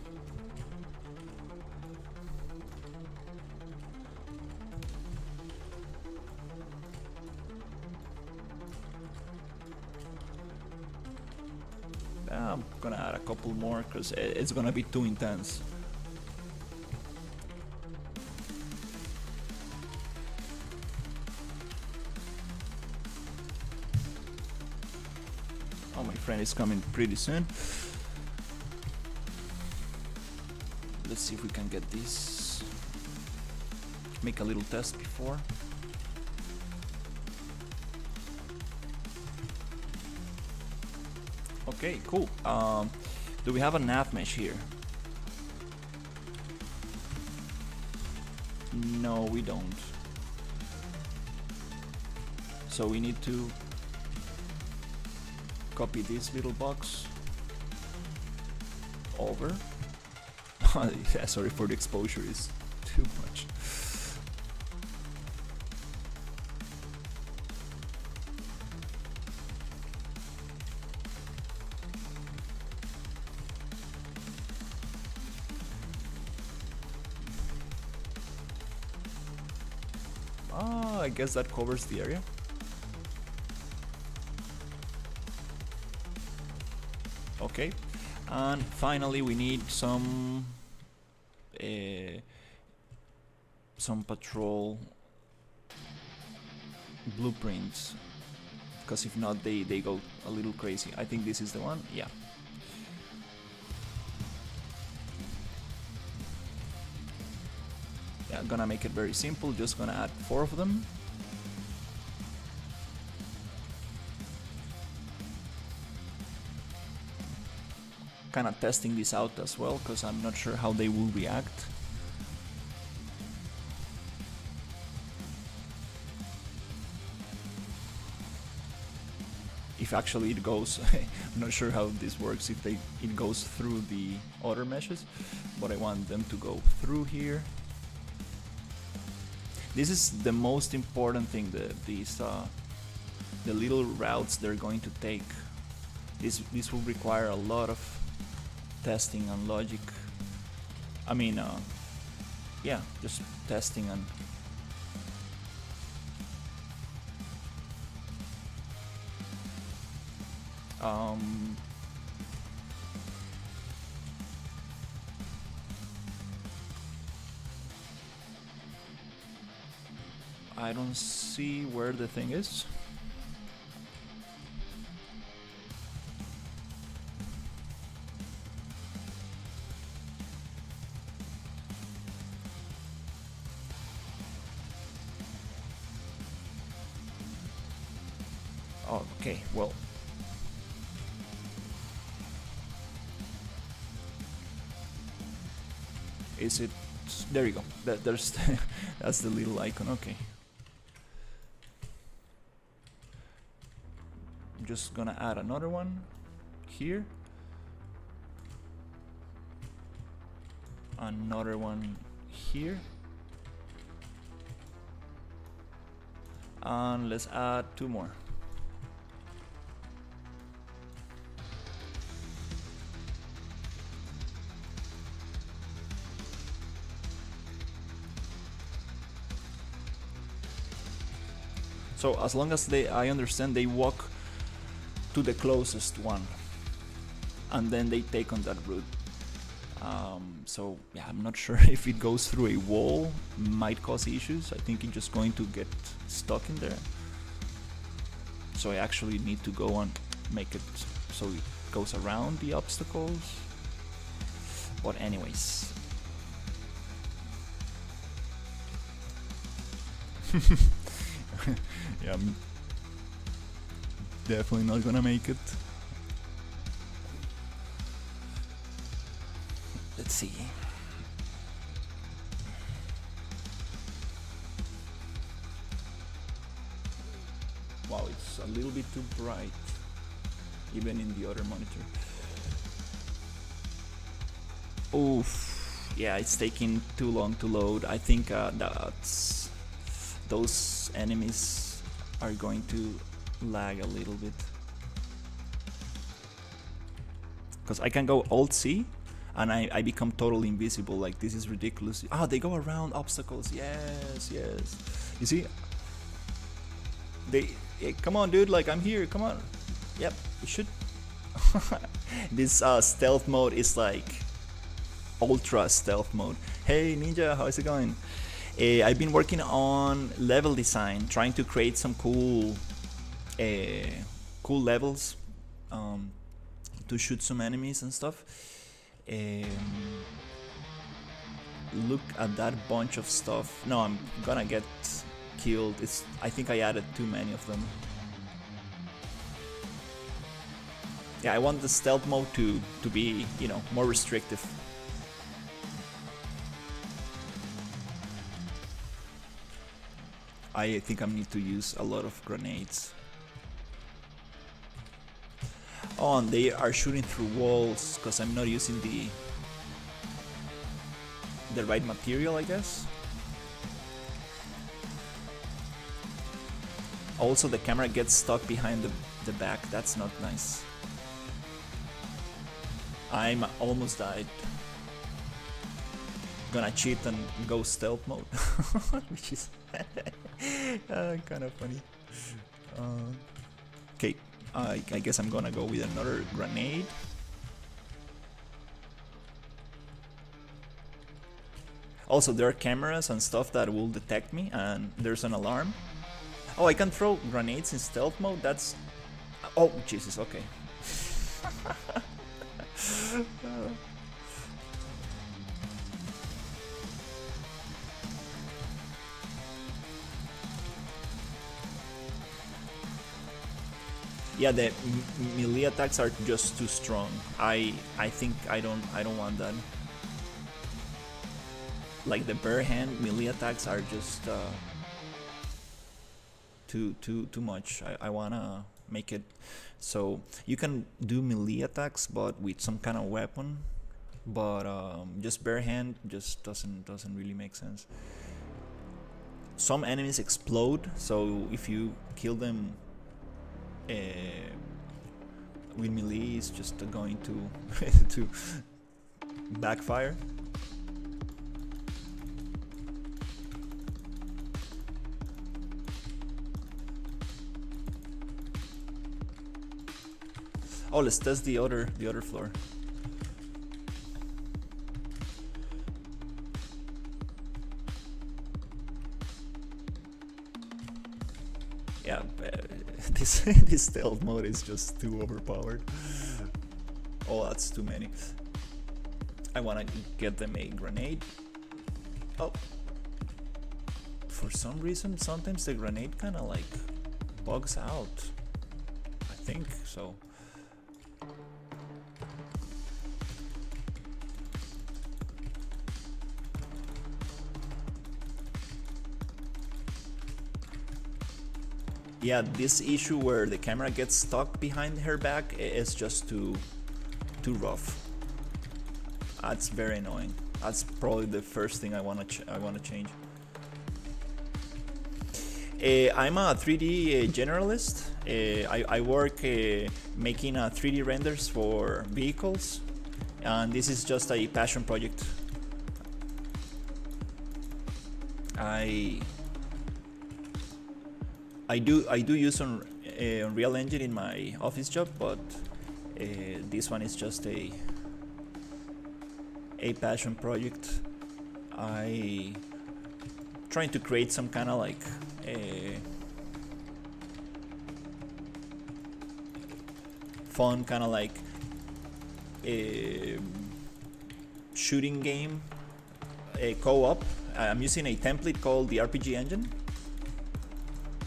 I'm gonna add a couple more because it's gonna be too intense. Oh, my friend is coming pretty soon. Let's see if we can get this. Make a little test before. Okay, cool. Do we have a nav mesh here? No, we don't. So we need to copy this little box over. Yeah, sorry for the exposure, is too much. I guess that covers the area. Okay, and finally we need some patrol blueprints, because if not they go a little crazy. I think this is the one. Yeah. Yeah, I'm gonna make it very simple, just gonna add 4 of them. Kind of testing this out as well, because I'm not sure how they will react. If actually it goes, I'm not sure how this works, if it goes through the other meshes, but I want them to go through here. This is the most important thing, the little routes they're going to take. This will require a lot of testing on logic. I mean, yeah, just testing on. I don't see where the thing is. Oh, okay, well. Is it? There you go. There's that's the little icon. Okay. I'm just gonna add another one here. Another one here. And let's add 2 more. So as long as I understand, they walk to the closest one, and then they take on that route. So yeah, I'm not sure if it goes through a wall, might cause issues. I think it's just going to get stuck in there. So I actually need to go and make it so it goes around the obstacles. But anyways. Yeah, I'm definitely not gonna make it. Let's see. Wow, it's a little bit too bright, even in the other monitor. Oof, yeah, it's taking too long to load. I think that's those enemies are going to lag a little bit, because I can go Alt C and I become totally invisible. Like, this is ridiculous. Ah, they go around obstacles. Yes, yes. You see, they come on, dude. Like, I'm here. Come on. Yep, you should. This stealth mode is like ultra stealth mode. Hey Ninja, how's it going? I've been working on level design, trying to create some cool levels to shoot some enemies and stuff. Look at that bunch of stuff. No, I'm gonna get killed. I think I added too many of them. Yeah, I want the stealth mode to be, you know, more restrictive. I think I need to use a lot of grenades. Oh, and they are shooting through walls because I'm not using the right material, I guess. Also, the camera gets stuck behind the back. That's not nice. I'm almost died. Gonna cheat and go stealth mode, which is kind of funny. Okay, I guess I'm gonna go with another grenade. Also, there are cameras and stuff that will detect me, and there's an alarm. Oh, I can throw grenades in stealth mode? That's... Oh, Jesus, okay. Yeah, the melee attacks are just too strong. I think I don't want that. Like, the bare hand melee attacks are just too much. I wanna make it so you can do melee attacks but with some kind of weapon, but just bare hand just doesn't really make sense. Some enemies explode, so if you kill them with melee, it's just going to backfire. Oh, let's test the other floor. Yeah, this stealth mode is just too overpowered. Oh, that's too many. I wanna get them a grenade. Oh. For some reason, sometimes the grenade kinda like bugs out. I think so. Yeah, this issue where the camera gets stuck behind her back is just too rough. That's very annoying. That's probably the first thing I wanna change. I'm a 3D generalist. I work making 3D renders for vehicles, and this is just a passion project. I do use Unreal Engine in my office job, but this one is just a passion project. I trying to create some kind of like a fun kind of like a shooting game, a co-op. I'm using a template called the RPG Engine,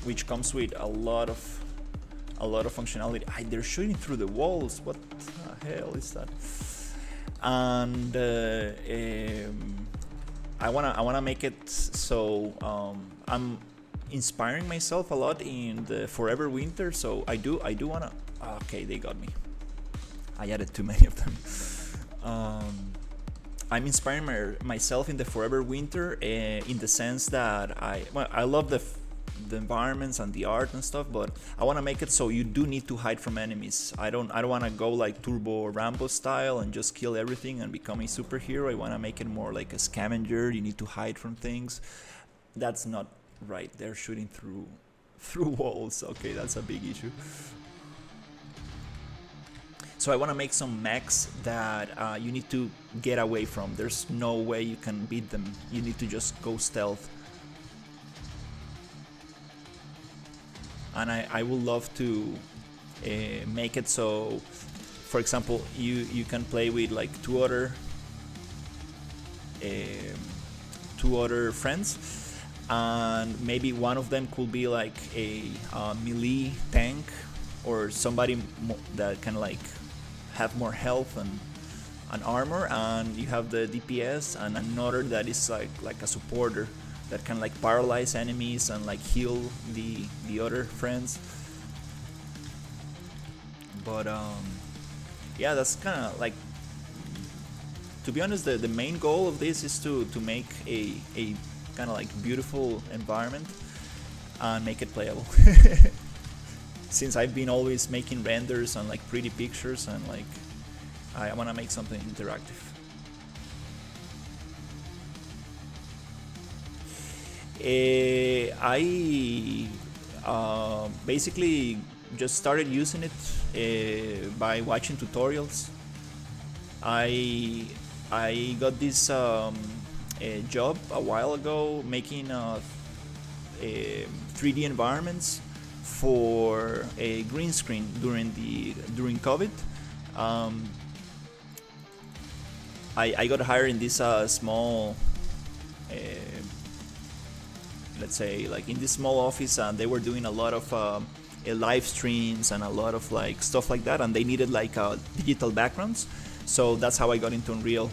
which comes with a lot of functionality. They're shooting through the walls. What the hell is that? And I wanna make it so I'm inspiring myself a lot in the Forever Winter. So I do wanna. Okay, they got me. I added too many of them. I'm inspiring myself in the Forever Winter in the sense that I love the environments and the art and stuff, but I want to make it so you do need to hide from enemies. I don't want to go like Turbo or Rambo style and just kill everything and become a superhero. I want to make it more like a scavenger. You need to hide from things. That's not right. They're shooting through walls. Okay, that's a big issue. So I want to make some mechs that you need to get away from. There's no way you can beat them. You need to just go stealth. And I would love to make it so, for example, you can play with like two other friends, and maybe one of them could be like a melee tank or somebody that can like have more health and armor, and you have the DPS, and another that is like a supporter that can like paralyze enemies and like heal the other friends. But yeah, that's kind of like, to be honest, the main goal of this is to make a kind of like beautiful environment and make it playable. Since I've been always making renders and like pretty pictures, and like I want to make something interactive. I basically just started using it by watching tutorials. I got this job a while ago making 3D environments for a green screen during COVID. I got hired in this small, let's say like in this small office, and they were doing a lot of live streams and a lot of like stuff like that, and they needed like digital backgrounds. So that's how I got into Unreal.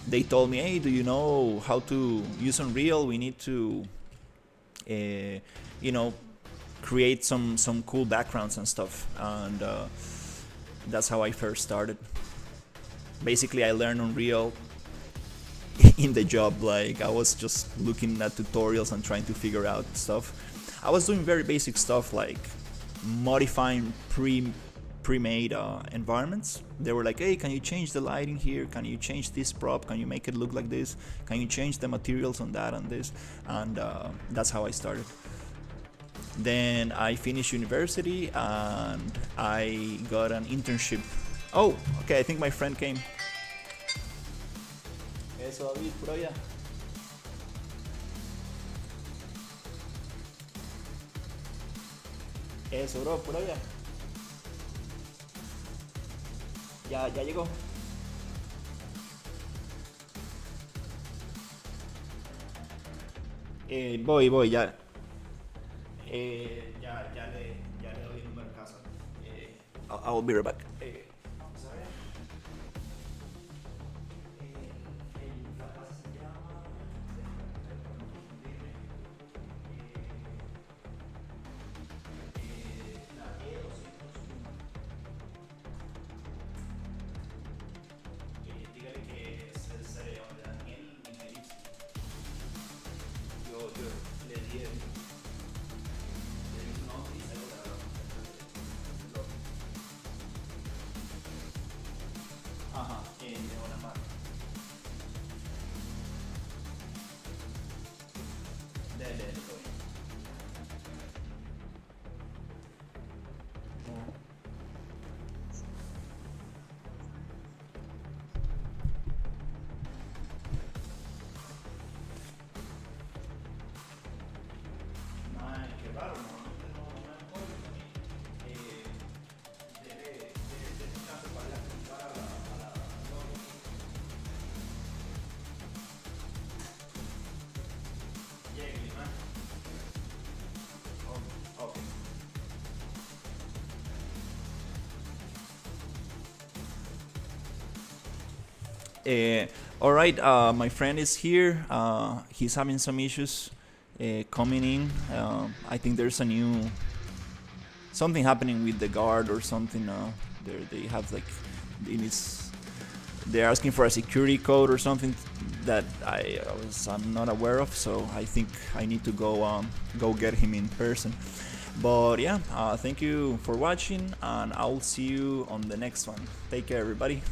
They told me, hey, do you know how to use Unreal? We need to create some cool backgrounds and stuff, and that's how I first started. Basically I learned Unreal in the job. Like I was just looking at tutorials and trying to figure out stuff. I was doing very basic stuff like modifying pre-made environments. They were like, hey, can you change the lighting here? Can you change this prop? Can you make it look like this? Can you change the materials on that and this? And that's how I started. Then I finished university and I got an internship. Oh, okay, I think my friend came. Eso, David, por allá. Eso, bro, por allá. Ya llegó. Voy, ya. Ya le doy el número de casa. I will be right back. Dígale que se le llama Daniel Mineris. Yo le di su nombre y se lo ajá, de una marca. Dele, qué raro, no me acuerdo también. Debe chance para ir a preguntar a la llegue, ¿no? Okay. All right, my friend is here. He's having some issues coming in. I think there's a new something happening with the guard or something. They have like they're asking for a security code or something that I'm not aware of. So I think I need to go get him in person. But yeah, thank you for watching, and I'll see you on the next one. Take care, everybody.